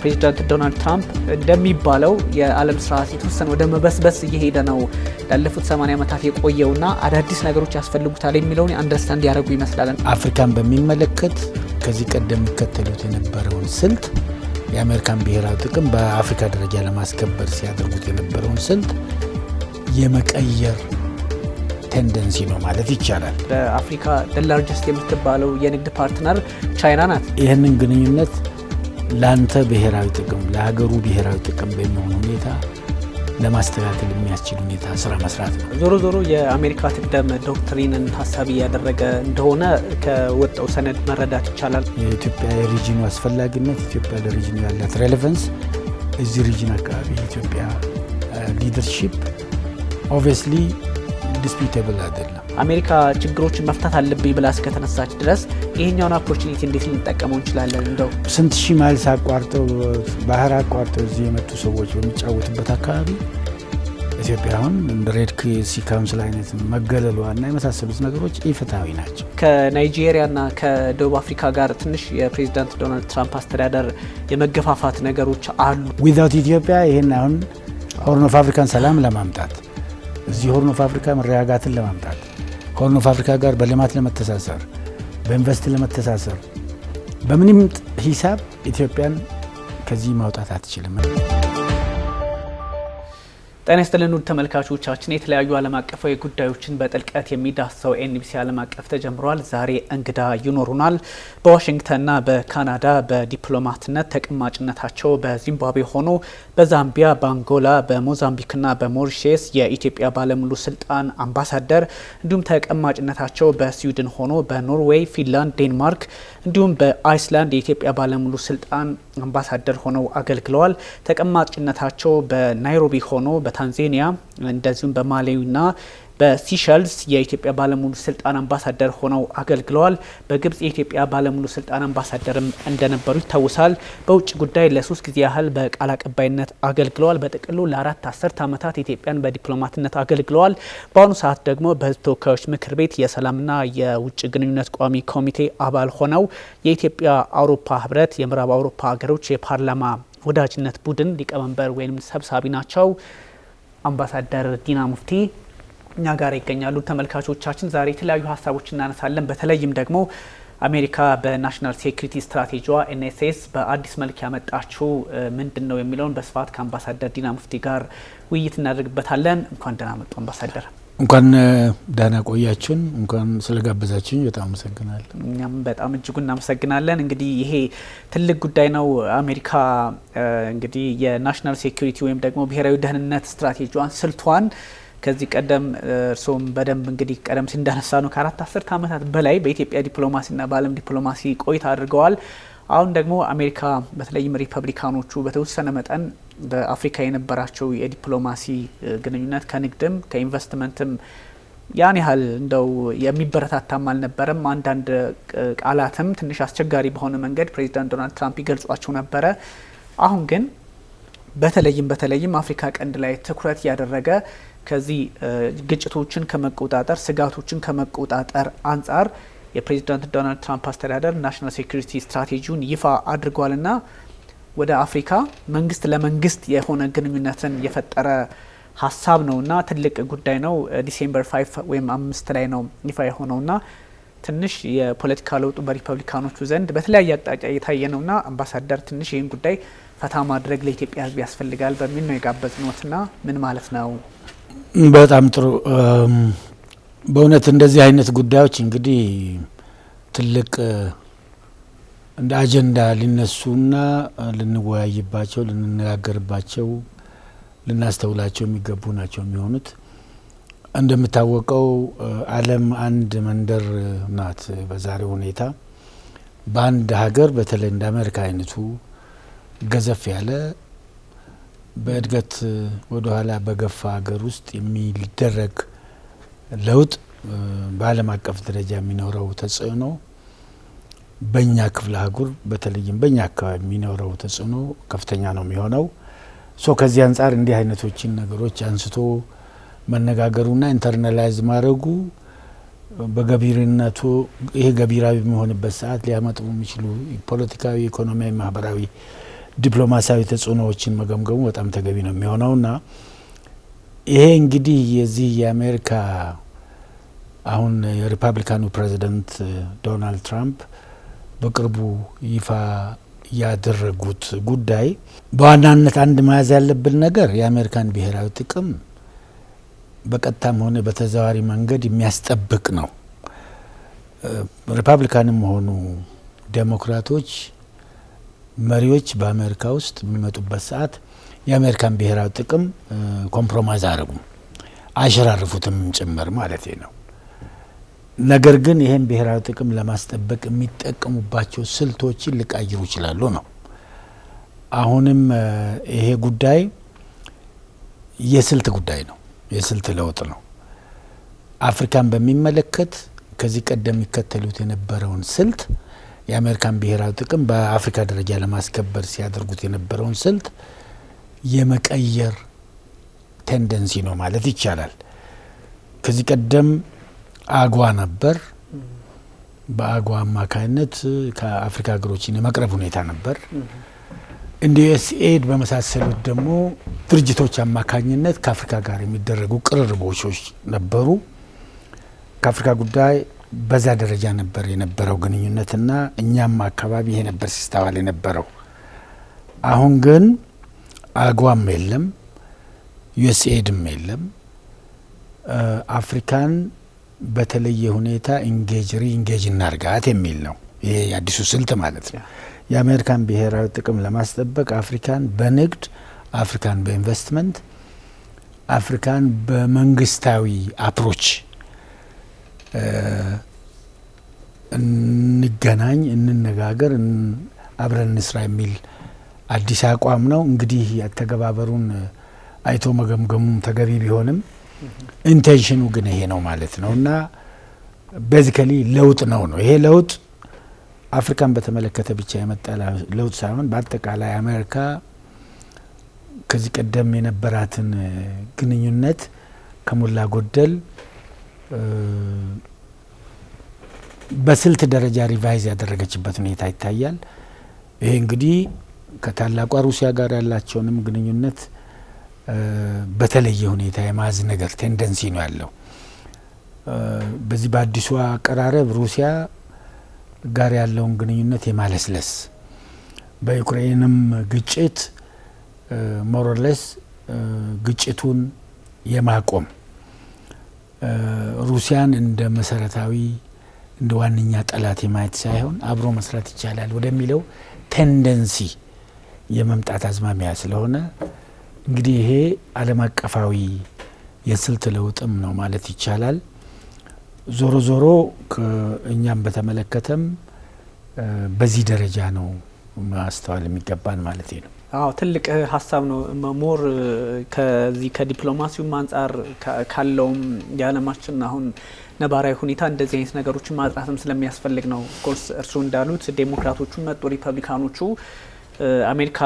ፕሬዚዳንት ዶናልድ ትራምፕ እንደሚባለው የዓለም ስርዓት የተወሰነ ወደ መበስበስ እየሄደ ነው ላለፉት 80 ዓመታት የቆየውና አዳዲስ ነገሮች ያስፈልጉታል የሚለውን አንደርስታንድ ያደርጉ ይመስላል። አፍሪካን በሚመለከት ከዚህ ቀደም የሚከተሉት የነበረውን ስልት የአሜሪካን ብሔራዊ ጥቅም በአፍሪካ ደረጃ ለማስከበር ሲያደርጉት የነበረውን ስልት የመቀየር ቴንደንሲ ነው ማለት ይቻላል። በአፍሪካ ላርጀስት የምትባለው የንግድ ፓርትነር ቻይና ናት። ይህንን ግንኙነት ላንተ ብሔራዊ ጥቅም ለሀገሩ ብሔራዊ ጥቅም በሚሆን ሁኔታ ለማስተካከል የሚያስችል ሁኔታ ስራ መስራት ነው። ዞሮ ዞሮ የአሜሪካ ትቅደም ዶክትሪንን ታሳቢ ያደረገ እንደሆነ ከወጣው ሰነድ መረዳት ይቻላል። የኢትዮጵያ የሪጅኑ አስፈላጊነት፣ ኢትዮጵያ ለሪጅኑ ያላት ሬሌቫንስ፣ እዚህ ሪጅን አካባቢ የኢትዮጵያ ሊደርሺፕ ኦብቪየስሊ ዲስፒቴብል አይደለም። አሜሪካ ችግሮችን መፍታት አለብኝ ብላ እስከተነሳች ድረስ ይሄኛውን ኦፖርቹኒቲ እንዴት ልንጠቀመው እንችላለን? እንደው ስንት ሺህ ማይልስ አቋርጠው ባህር አቋርጠው እዚህ የመጡ ሰዎች በሚጫወቱበት አካባቢ ኢትዮጵያ አሁን እንደ ሬድ ሲ ካውንስል አይነት መገለሏና የመሳሰሉት ነገሮች ኢፍትሐዊ ናቸው። ከናይጄሪያና ከደቡብ አፍሪካ ጋር ትንሽ የፕሬዚዳንት ዶናልድ ትራምፕ አስተዳደር የመገፋፋት ነገሮች አሉ። ዊዛውት ኢትዮጵያ ይሄን አሁን ሆርን ኦፍ አፍሪካን ሰላም ለማምጣት እዚህ ሆርን ኦፍ አፍሪካ መረጋጋትን ለማምጣት ሆርን ኦፍ አፍሪካ ጋር በልማት ለመተሳሰር በኢንቨስት ለመተሳሰር በምንም ሂሳብ ኢትዮጵያን ከዚህ ማውጣት አትችልም። ጤና ይስጥልን ውድ ተመልካቾቻችን፣ የተለያዩ ዓለም አቀፋዊ ጉዳዮችን በጥልቀት የሚዳስሰው ኤንቢሲ ዓለም አቀፍ ተጀምሯል። ዛሬ እንግዳ ይኖሩናል። በዋሽንግተንና በካናዳ በዲፕሎማትነት ተቀማጭነታቸው በዚምባብዌ ሆኖ በዛምቢያ፣ በአንጎላ፣ በሞዛምቢክና በሞሪሼስ የኢትዮጵያ ባለሙሉ ስልጣን አምባሳደር እንዲሁም ተቀማጭነታቸው በስዊድን ሆኖ በኖርዌይ፣ ፊንላንድ፣ ዴንማርክ እንዲሁም በአይስላንድ የኢትዮጵያ ባለሙሉ ስልጣን አምባሳደር ሆነው አገልግለዋል። ተቀማጭነታቸው በናይሮቢ ሆኖ በታንዛኒያ እንደዚሁም በማላዊና በሲሸልስ የኢትዮጵያ ባለሙሉ ስልጣን አምባሳደር ሆነው አገልግለዋል። በግብጽ የኢትዮጵያ ባለሙሉ ስልጣን አምባሳደርም እንደነበሩ ይታወሳል። በውጭ ጉዳይ ለ3 ጊዜ ያህል በቃል አቀባይነት አገልግለዋል። በጥቅሉ ለ4 አስርት ዓመታት ኢትዮጵያን በዲፕሎማትነት አገልግለዋል። በአሁኑ ሰዓት ደግሞ በሕዝብ ተወካዮች ምክር ቤት የሰላምና የውጭ ግንኙነት ቋሚ ኮሚቴ አባል ሆነው የኢትዮጵያ አውሮፓ ህብረት የምዕራብ አውሮፓ ሀገሮች የፓርላማ ወዳጅነት ቡድን ሊቀመንበር ወይም ሰብሳቢ ናቸው። አምባሳደር ዲና ሙፍቲ እኛ ጋር ይገኛሉ። ተመልካቾቻችን ዛሬ የተለያዩ ሀሳቦች እናነሳለን። በተለይም ደግሞ አሜሪካ በናሽናል ሴኩሪቲ ስትራቴጂዋ ኤንኤስኤስ በአዲስ መልክ ያመጣችው ምንድን ነው የሚለውን በስፋት ከአምባሳደር ዲና ሙፍቲ ጋር ውይይት እናደርግበታለን። እንኳን ደህና መጡ አምባሳደር። እንኳን ደህና ቆያችሁን። እንኳን ስለጋበዛችሁኝ በጣም አመሰግናለሁ። እኛም በጣም እጅጉ እናመሰግናለን። እንግዲህ ይሄ ትልቅ ጉዳይ ነው። አሜሪካ እንግዲህ የናሽናል ሴኩሪቲ ወይም ደግሞ ብሔራዊ ደህንነት ስትራቴጂዋን ስልቷን ከዚህ ቀደም እርሶም በደንብ እንግዲህ ቀደም ሲል እንዳነሳ ነው ከ4 አስርት ዓመታት በላይ በኢትዮጵያ ዲፕሎማሲና በዓለም ዲፕሎማሲ ቆይታ አድርገዋል። አሁን ደግሞ አሜሪካ በተለይም ሪፐብሊካኖቹ በተወሰነ መጠን በአፍሪካ የነበራቸው የዲፕሎማሲ ግንኙነት ከንግድም ከኢንቨስትመንትም ያን ያህል እንደው የሚበረታታም አልነበረም። አንዳንድ ቃላትም ትንሽ አስቸጋሪ በሆነ መንገድ ፕሬዚዳንት ዶናልድ ትራምፕ ይገልጿቸው ነበረ። አሁን ግን በተለይም አፍሪካ ቀንድ ላይ ትኩረት ያደረገ ከዚህ ግጭቶችን ከመቆጣጠር ስጋቶችን ከመቆጣጠር አንጻር የፕሬዚዳንት ዶናልድ ትራምፕ አስተዳደር ናሽናል ሴኩሪቲ ስትራቴጂውን ይፋ አድርጓልና ወደ አፍሪካ መንግስት ለመንግስት የሆነ ግንኙነትን የፈጠረ ሀሳብ ነውና ትልቅ ጉዳይ ነው። ዲሴምበር 5 ወይም 5 ላይ ነው ይፋ የሆነውና ትንሽ የፖለቲካ ለውጡ በሪፐብሊካኖቹ ዘንድ በተለያየ አቅጣጫ እየታየ ነውና አምባሳደር ትንሽ ይህን ጉዳይ ፈታ ማድረግ ለኢትዮጵያ ሕዝብ ያስፈልጋል በሚል ነው የጋበዝነዎትና ምን ማለት ነው? በጣም ጥሩ። በእውነት እንደዚህ አይነት ጉዳዮች እንግዲህ ትልቅ እንደ አጀንዳ ሊነሱና ልንወያይባቸው፣ ልንነጋገርባቸው፣ ልናስተውላቸው የሚገቡ ናቸው የሚሆኑት። እንደምታወቀው ዓለም አንድ መንደር ናት። በዛሬው ሁኔታ በአንድ ሀገር በተለይ እንደ አሜሪካ አይነቱ ገዘፍ ያለ በእድገት ወደ ኋላ በገፋ ሀገር ውስጥ የሚደረግ ለውጥ በዓለም አቀፍ ደረጃ የሚኖረው ተጽዕኖ በእኛ ክፍለ አህጉር በተለይም በእኛ አካባቢ የሚኖረው ተጽዕኖ ከፍተኛ ነው የሚሆነው። ከዚህ አንጻር እንዲህ አይነቶችን ነገሮች አንስቶ መነጋገሩና ኢንተርናላይዝ ማድረጉ በገቢርነቱ ይሄ ገቢራዊ የሚሆንበት ሰዓት ሊያመጡ የሚችሉ ፖለቲካዊ፣ ኢኮኖሚያዊ፣ ማህበራዊ ዲፕሎማሲያዊ ተጽዕኖዎችን መገምገሙ በጣም ተገቢ ነው የሚሆነውና ይሄ እንግዲህ የዚህ የአሜሪካ አሁን የሪፐብሊካኑ ፕሬዚደንት ዶናልድ ትራምፕ በቅርቡ ይፋ ያደረጉት ጉዳይ በዋናነት አንድ መያዝ ያለብን ነገር የአሜሪካን ብሔራዊ ጥቅም በቀጥታም ሆነ በተዘዋዋሪ መንገድ የሚያስጠብቅ ነው። ሪፐብሊካንም ሆኑ ዴሞክራቶች መሪዎች በአሜሪካ ውስጥ በሚመጡበት ሰዓት የአሜሪካን ብሔራዊ ጥቅም ኮምፕሮማይዝ አያደርጉም፣ አይሸራርፉትም ጭምር ማለት ነው። ነገር ግን ይሄን ብሔራዊ ጥቅም ለማስጠበቅ የሚጠቀሙባቸው ስልቶችን ሊቀይሩ ይችላሉ ነው። አሁንም ይሄ ጉዳይ የስልት ጉዳይ ነው፣ የስልት ለውጥ ነው። አፍሪካን በሚመለከት ከዚህ ቀደም የሚከተሉት የነበረውን ስልት የአሜሪካን ብሔራዊ ጥቅም በአፍሪካ ደረጃ ለማስከበር ሲያደርጉት የነበረውን ስልት የመቀየር ቴንደንሲ ነው ማለት ይቻላል። ከዚህ ቀደም አጓ ነበር። በአጓ አማካይነት ከአፍሪካ ሀገሮችን የመቅረብ ሁኔታ ነበር። እንደ ዩኤስኤድ በመሳሰሉት ደግሞ ድርጅቶች አማካኝነት ከአፍሪካ ጋር የሚደረጉ ቅርርቦች ነበሩ። ከአፍሪካ ጉዳይ በዛ ደረጃ ነበር የነበረው ግንኙነትና እኛም አካባቢ ይሄ ነበር ሲስተዋል የነበረው። አሁን ግን አጓም የለም፣ ዩኤስኤድም የለም። አፍሪካን በተለየ ሁኔታ ኢንጌጅ እናርጋት የሚል ነው። ይሄ የአዲሱ ስልት ማለት ነው። የአሜሪካን ብሔራዊ ጥቅም ለማስጠበቅ አፍሪካን በንግድ፣ አፍሪካን በኢንቨስትመንት፣ አፍሪካን በመንግስታዊ አፕሮች እንገናኝ፣ እንነጋገር፣ አብረን እንስራ የሚል አዲስ አቋም ነው። እንግዲህ አተገባበሩን አይቶ መገምገሙም ተገቢ ቢሆንም ኢንቴንሽኑ ግን ይሄ ነው ማለት ነው እና ቤዚካሊ ለውጥ ነው። ይሄ ለውጥ አፍሪካን በተመለከተ ብቻ የመጣ ለውጥ ሳይሆን በአጠቃላይ አሜሪካ ከዚህ ቀደም የነበራትን ግንኙነት ከሞላ ጎደል በስልት ደረጃ ሪቫይዝ ያደረገችበት ሁኔታ ይታያል። ይሄ እንግዲህ ከታላቋ ሩሲያ ጋር ያላቸውንም ግንኙነት በተለየ ሁኔታ የማዝ ነገር ቴንደንሲ ነው ያለው። በዚህ በአዲሱ አቀራረብ ሩሲያ ጋር ያለውን ግንኙነት የማለስለስ በዩክሬንም ግጭት ሞሮሌስ ግጭቱን የማቆም ሩሲያን እንደ መሰረታዊ እንደ ዋነኛ ጠላት የማየት ሳይሆን አብሮ መስራት ይቻላል ወደሚለው ቴንደንሲ የመምጣት አዝማሚያ ስለሆነ እንግዲህ ይሄ ዓለም አቀፋዊ የስልት ለውጥም ነው ማለት ይቻላል። ዞሮ ዞሮ እኛም በተመለከተም በዚህ ደረጃ ነው ማስተዋል የሚገባን ማለት ነው። አዎ ትልቅ ሀሳብ ነው። ሞር ከዚህ ከዲፕሎማሲው አንጻር ካለውም የዓለማችን አሁን ነባራዊ ሁኔታ እንደዚህ አይነት ነገሮችን ማጥራትም ስለሚያስፈልግ ነው። ኮርስ እርስዎ እንዳሉት ዴሞክራቶቹ መጡ፣ ሪፐብሊካኖቹ አሜሪካ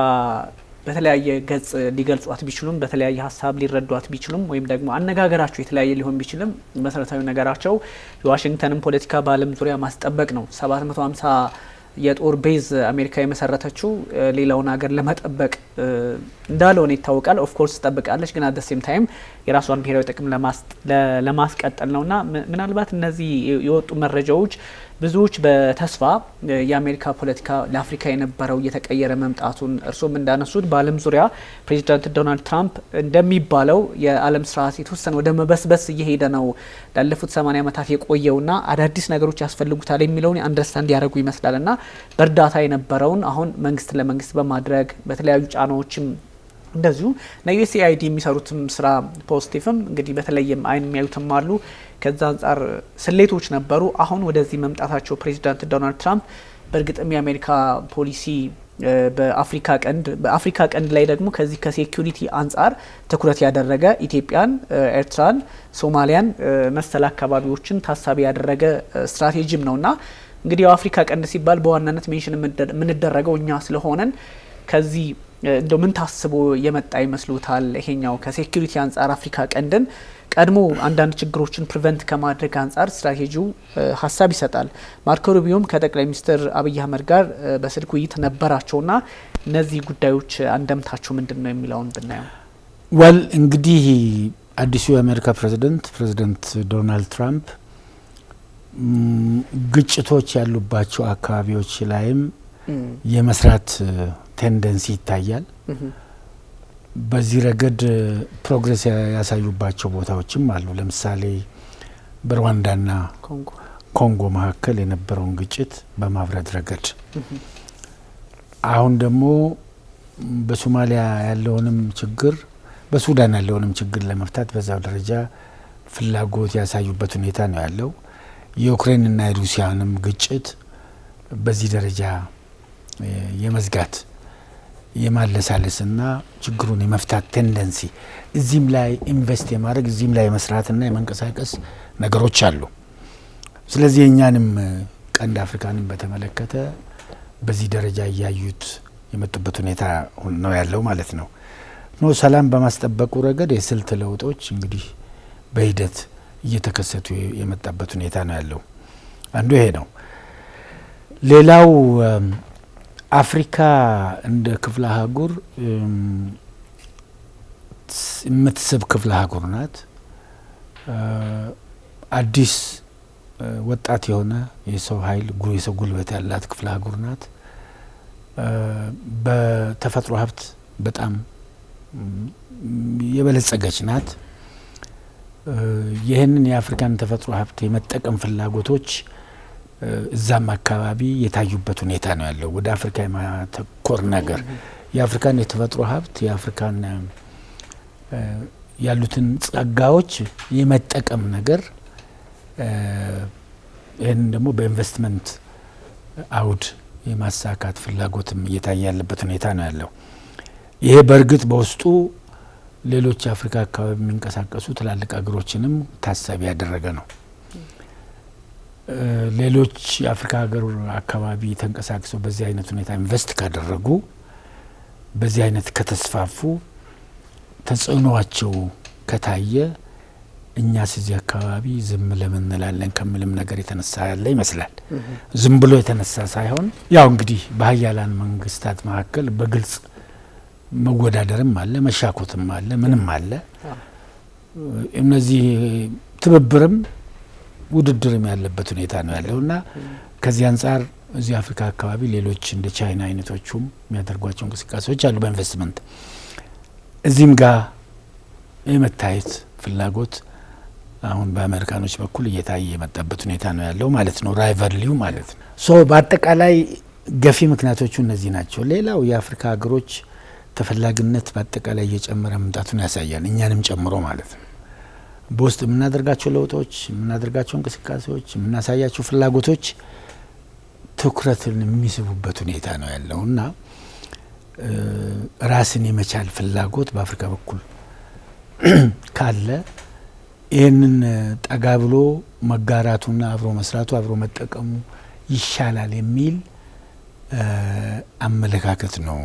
በተለያየ ገጽ ሊገልጿት ቢችሉም በተለያየ ሀሳብ ሊረዷት ቢችሉም ወይም ደግሞ አነጋገራቸው የተለያየ ሊሆን ቢችልም መሰረታዊ ነገራቸው የዋሽንግተንን ፖለቲካ በዓለም ዙሪያ ማስጠበቅ ነው። 750 የጦር ቤዝ አሜሪካ የመሰረተችው ሌላውን ሀገር ለመጠበቅ እንዳልሆነ ይታወቃል። ኦፍ ኮርስ ትጠብቃለች፣ ግን አት ሴም ታይም የራሷን ብሔራዊ ጥቅም ለማስቀጠል ነውና ምናልባት እነዚህ የወጡ መረጃዎች ብዙዎች በተስፋ የአሜሪካ ፖለቲካ ለአፍሪካ የነበረው እየተቀየረ መምጣቱን እርሶም እንዳነሱት በዓለም ዙሪያ ፕሬዚዳንት ዶናልድ ትራምፕ እንደሚባለው የዓለም ስርዓት የተወሰነ ወደ መበስበስ እየሄደ ነው ላለፉት 80 ዓመታት የቆየውና አዳዲስ ነገሮች ያስፈልጉታል የሚለውን አንደርስታንድ ያደርጉ ይመስላልና በእርዳታ የነበረውን አሁን መንግስት ለመንግስት በማድረግ በተለያዩ ጫናዎችም እንደዚሁ ዩኤስኤአይዲ የሚሰሩትም ስራ ፖዚቲቭም እንግዲህ በተለይም አይን የሚያዩትም አሉ። ከዛ አንጻር ስሌቶች ነበሩ። አሁን ወደዚህ መምጣታቸው ፕሬዚዳንት ዶናልድ ትራምፕ በእርግጥም የአሜሪካ ፖሊሲ በአፍሪካ ቀንድ ላይ ደግሞ ከዚህ ከሴኩሪቲ አንጻር ትኩረት ያደረገ ኢትዮጵያን፣ ኤርትራን፣ ሶማሊያን መሰል አካባቢዎችን ታሳቢ ያደረገ ስትራቴጂም ነውና እንግዲህ የአፍሪካ ቀንድ ሲባል በዋናነት ሜንሽን የምንደረገው እኛ ስለሆነን ከዚህ እንደው ምን ታስቦ የመጣ ይመስሉታል? ይሄኛው ከሴኩሪቲ አንጻር አፍሪካ ቀንድን ቀድሞ አንዳንድ ችግሮችን ፕሪቨንት ከማድረግ አንጻር ስትራቴጂው ሀሳብ ይሰጣል። ማርኮ ሩቢዮም ከጠቅላይ ሚኒስትር አብይ አህመድ ጋር በስልክ ውይይት ነበራቸውና እነዚህ ጉዳዮች አንደምታቸው ምንድነው የሚለውን ብናየው ወል እንግዲህ አዲሱ የአሜሪካ ፕሬዚደንት ዶናልድ ትራምፕ ግጭቶች ያሉባቸው አካባቢዎች ላይም የመስራት ቴንደንሲ ይታያል። በዚህ ረገድ ፕሮግሬስ ያሳዩባቸው ቦታዎችም አሉ። ለምሳሌ በሩዋንዳና ኮንጎ መካከል የነበረውን ግጭት በማብረድ ረገድ፣ አሁን ደግሞ በሶማሊያ ያለውንም ችግር በሱዳን ያለውንም ችግር ለመፍታት በዛው ደረጃ ፍላጎት ያሳዩበት ሁኔታ ነው ያለው። የዩክሬንና የሩሲያንም ግጭት በዚህ ደረጃ የመዝጋት የማለሳለስና ችግሩን የመፍታት ቴንደንሲ እዚህም ላይ ኢንቨስት የማድረግ እዚህም ላይ የመስራትና የመንቀሳቀስ ነገሮች አሉ። ስለዚህ የእኛንም ቀንድ አፍሪካንም በተመለከተ በዚህ ደረጃ እያዩት የመጡበት ሁኔታ ነው ያለው ማለት ነው። ሰላም በማስጠበቁ ረገድ የስልት ለውጦች እንግዲህ በሂደት እየተከሰቱ የመጣበት ሁኔታ ነው ያለው። አንዱ ይሄ ነው። ሌላው አፍሪካ እንደ ክፍለ አህጉር የምትስብ ክፍለ አህጉር ናት። አዲስ ወጣት የሆነ የሰው ኃይል የሰው ጉልበት ያላት ክፍለ አህጉር ናት። በተፈጥሮ ሀብት በጣም የበለጸገች ናት። ይህንን የአፍሪካን ተፈጥሮ ሀብት የመጠቀም ፍላጎቶች እዛም አካባቢ የታዩበት ሁኔታ ነው ያለው። ወደ አፍሪካ የማተኮር ነገር የአፍሪካን የተፈጥሮ ሀብት የአፍሪካን ያሉትን ጸጋዎች የመጠቀም ነገር ይህን ደግሞ በኢንቨስትመንት አውድ የማሳካት ፍላጎትም እየታየ ያለበት ሁኔታ ነው ያለው። ይሄ በእርግጥ በውስጡ ሌሎች የአፍሪካ አካባቢ የሚንቀሳቀሱ ትላልቅ ሀገሮችንም ታሳቢ ያደረገ ነው። ሌሎች የአፍሪካ ሀገር አካባቢ ተንቀሳቅሰው በዚህ አይነት ሁኔታ ኢንቨስት ካደረጉ፣ በዚህ አይነት ከተስፋፉ፣ ተጽዕኖዋቸው ከታየ እኛስ እዚህ አካባቢ ዝም ለምን እንላለን ከሚልም ነገር የተነሳ ያለ ይመስላል። ዝም ብሎ የተነሳ ሳይሆን ያው እንግዲህ በሀያላን መንግስታት መካከል በግልጽ መወዳደርም አለ፣ መሻኮትም አለ፣ ምንም አለ። እነዚህ ትብብርም ውድድርም ያለበት ሁኔታ ነው ያለውና ከዚህ አንጻር እዚህ አፍሪካ አካባቢ ሌሎች እንደ ቻይና አይነቶቹም የሚያደርጓቸው እንቅስቃሴዎች አሉ በኢንቨስትመንት። እዚህም ጋር የመታየት ፍላጎት አሁን በአሜሪካኖች በኩል እየታየ የመጣበት ሁኔታ ነው ያለው ማለት ነው። ራይቨርሊው ማለት ነው። በአጠቃላይ ገፊ ምክንያቶቹ እነዚህ ናቸው። ሌላው የአፍሪካ ሀገሮች ተፈላጊነት በአጠቃላይ እየጨመረ መምጣቱን ያሳያል፣ እኛንም ጨምሮ ማለት ነው። በውስጥ የምናደርጋቸው ለውጦች፣ የምናደርጋቸው እንቅስቃሴዎች፣ የምናሳያቸው ፍላጎቶች ትኩረትን የሚስቡበት ሁኔታ ነው ያለው እና ራስን የመቻል ፍላጎት በአፍሪካ በኩል ካለ ይህንን ጠጋ ብሎ መጋራቱና አብሮ መስራቱ አብሮ መጠቀሙ ይሻላል የሚል አመለካከት ነው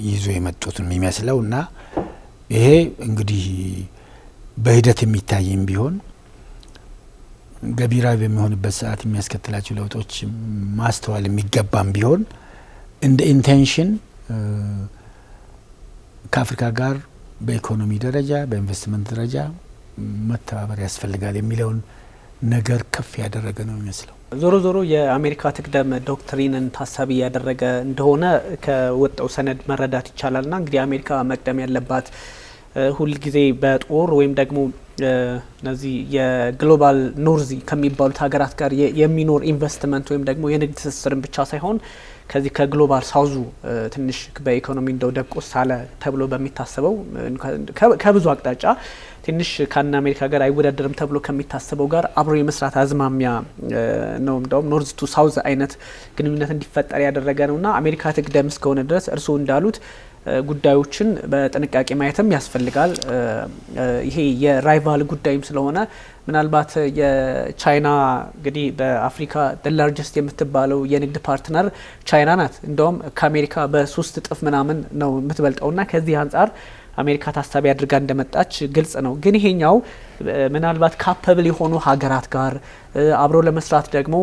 ይዞ የመጡት የሚመስለው እና ይሄ እንግዲህ በሂደት የሚታይም ቢሆን ገቢራዊ በሚሆንበት ሰዓት የሚያስከትላቸው ለውጦች ማስተዋል የሚገባም ቢሆን እንደ ኢንቴንሽን ከአፍሪካ ጋር በኢኮኖሚ ደረጃ በኢንቨስትመንት ደረጃ መተባበር ያስፈልጋል የሚለውን ነገር ከፍ ያደረገ ነው የሚመስለው። ዞሮ ዞሮ የአሜሪካ ትቅደም ዶክትሪንን ታሳቢ ያደረገ እንደሆነ ከወጣው ሰነድ መረዳት ይቻላልና እንግዲህ አሜሪካ መቅደም ያለባት ሁልጊዜ በጦር ወይም ደግሞ እነዚህ የግሎባል ኖርዝ ከሚባሉት ሀገራት ጋር የሚኖር ኢንቨስትመንት ወይም ደግሞ የንግድ ትስስርን ብቻ ሳይሆን ከዚህ ከግሎባል ሳውዙ ትንሽ በኢኮኖሚ እንደው ደቆስ ሳለ ተብሎ በሚታሰበው ከብዙ አቅጣጫ ትንሽ ከአና አሜሪካ ጋር አይወዳደርም ተብሎ ከሚታሰበው ጋር አብሮ የመስራት አዝማሚያ ነው። እንደውም ኖርዝ ቱ ሳውዝ አይነት ግንኙነት እንዲፈጠር ያደረገ ነውና አሜሪካ ትቅደም እስከሆነ ድረስ እርስዎ እንዳሉት ጉዳዮችን በጥንቃቄ ማየትም ያስፈልጋል። ይሄ የራይቫል ጉዳይም ስለሆነ ምናልባት የቻይና እንግዲህ በአፍሪካ ላርጀስት የምትባለው የንግድ ፓርትነር ቻይና ናት። እንደውም ከአሜሪካ በ3 እጥፍ ምናምን ነው የምትበልጠውና ከዚህ አንጻር አሜሪካ ታሳቢ አድርጋ እንደመጣች ግልጽ ነው። ግን ይሄኛው ምናልባት ካፐብል የሆኑ ሀገራት ጋር አብሮ ለመስራት ደግሞ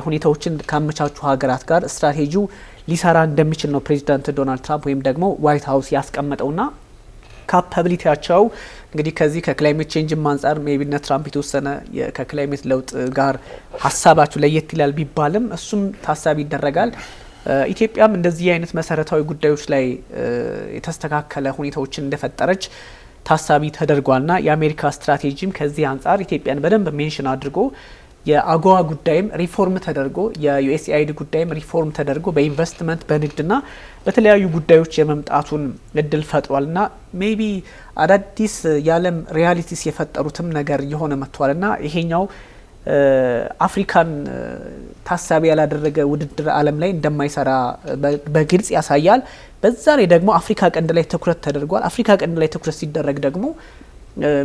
ሁኔታዎችን ካመቻቹ ሀገራት ጋር ስትራቴጂው ሊሰራ እንደሚችል ነው ፕሬዚዳንት ዶናልድ ትራምፕ ወይም ደግሞ ዋይት ሀውስ ያስቀመጠውና ካፓቢሊቲያቸው እንግዲህ ከዚህ ከክላይሜት ቼንጅም አንጻር ሜቢነ ትራምፕ የተወሰነ ከክላይሜት ለውጥ ጋር ሀሳባቸው ለየት ይላል ቢባልም እሱም ታሳቢ ይደረጋል። ኢትዮጵያም እንደዚህ አይነት መሰረታዊ ጉዳዮች ላይ የተስተካከለ ሁኔታዎችን እንደፈጠረች ታሳቢ ተደርጓልና የአሜሪካ ስትራቴጂም ከዚህ አንጻር ኢትዮጵያን በደንብ ሜንሽን አድርጎ የአጎዋ ጉዳይም ሪፎርም ተደርጎ የዩኤስኤአይዲ ጉዳይም ሪፎርም ተደርጎ በኢንቨስትመንት በንግድና በተለያዩ ጉዳዮች የመምጣቱን እድል ፈጥሯልና ሜቢ አዳዲስ የዓለም ሪያሊቲስ የፈጠሩትም ነገር የሆነ መጥቷልና ይሄኛው አፍሪካን ታሳቢ ያላደረገ ውድድር ዓለም ላይ እንደማይሰራ በግልጽ ያሳያል። በዛ ላይ ደግሞ አፍሪካ ቀንድ ላይ ትኩረት ተደርጓል። አፍሪካ ቀንድ ላይ ትኩረት ሲደረግ ደግሞ